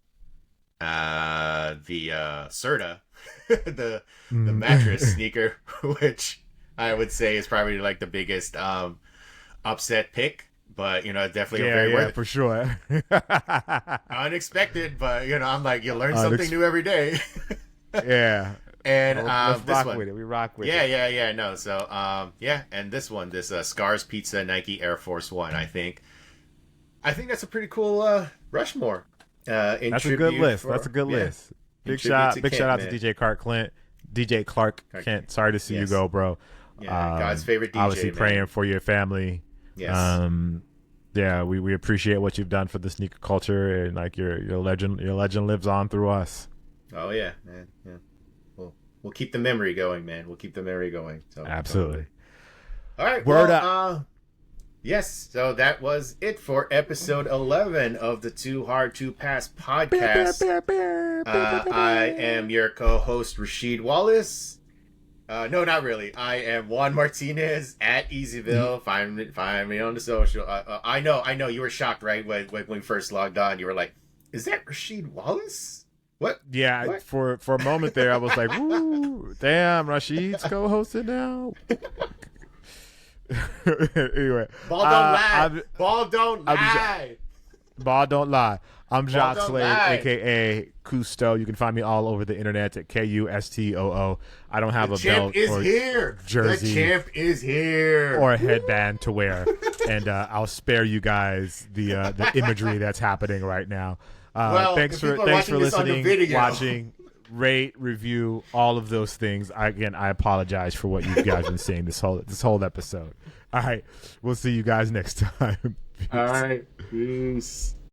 Speaker 1: the Serta, the mattress sneaker, which I would say is probably like the biggest upset pick. But, definitely very worth it.
Speaker 2: For sure.
Speaker 1: Unexpected, but, I'm like, you learn something new every day.
Speaker 2: Yeah.
Speaker 1: And
Speaker 2: let's
Speaker 1: this
Speaker 2: rock
Speaker 1: one.
Speaker 2: with it. We rock with it.
Speaker 1: Yeah. No, so, and this one, this Scars Pizza Nike Air Force One, I think that's a pretty cool Rushmore.
Speaker 2: That's a good list. That's a good list. Big shout out to DJ Clark Kent. Sorry to see you go, bro.
Speaker 1: Yeah, God's favorite DJ.
Speaker 2: Obviously praying for your family.
Speaker 1: Yes.
Speaker 2: We appreciate what you've done for the sneaker culture, and like your legend lives on through us.
Speaker 1: Oh yeah, man. Yeah. We'll keep the memory going, man. We'll keep the memory going. So
Speaker 2: absolutely.
Speaker 1: All right.
Speaker 2: Word up.
Speaker 1: Yes. So that was it for episode 11 of the Too Hard to Pass podcast. I am your co-host Rasheed Wallace. No, not really. I am Juan Martinez at Easyville. Find me on the social. I know. You were shocked, right? When we first logged on, you were like, "Is that Rasheed Wallace?" What?
Speaker 2: Yeah.
Speaker 1: What?
Speaker 2: For a moment there, I was like, "Woo, damn, Rasheed's co-hosting now." Anyway,
Speaker 1: Ball don't lie. Ball don't lie.
Speaker 2: Ball don't lie. I'm Jacques Slade, aka Cousteau. You can find me all over the internet at Kustoo. I don't have a belt or jersey.
Speaker 1: The champ is here.
Speaker 2: Or a headband to wear, and I'll spare you guys the imagery that's happening right now. Thanks for listening, watching, rate, review, all of those things. I apologize for what you guys been saying this whole episode. All right, we'll see you guys next time.
Speaker 1: All right, peace.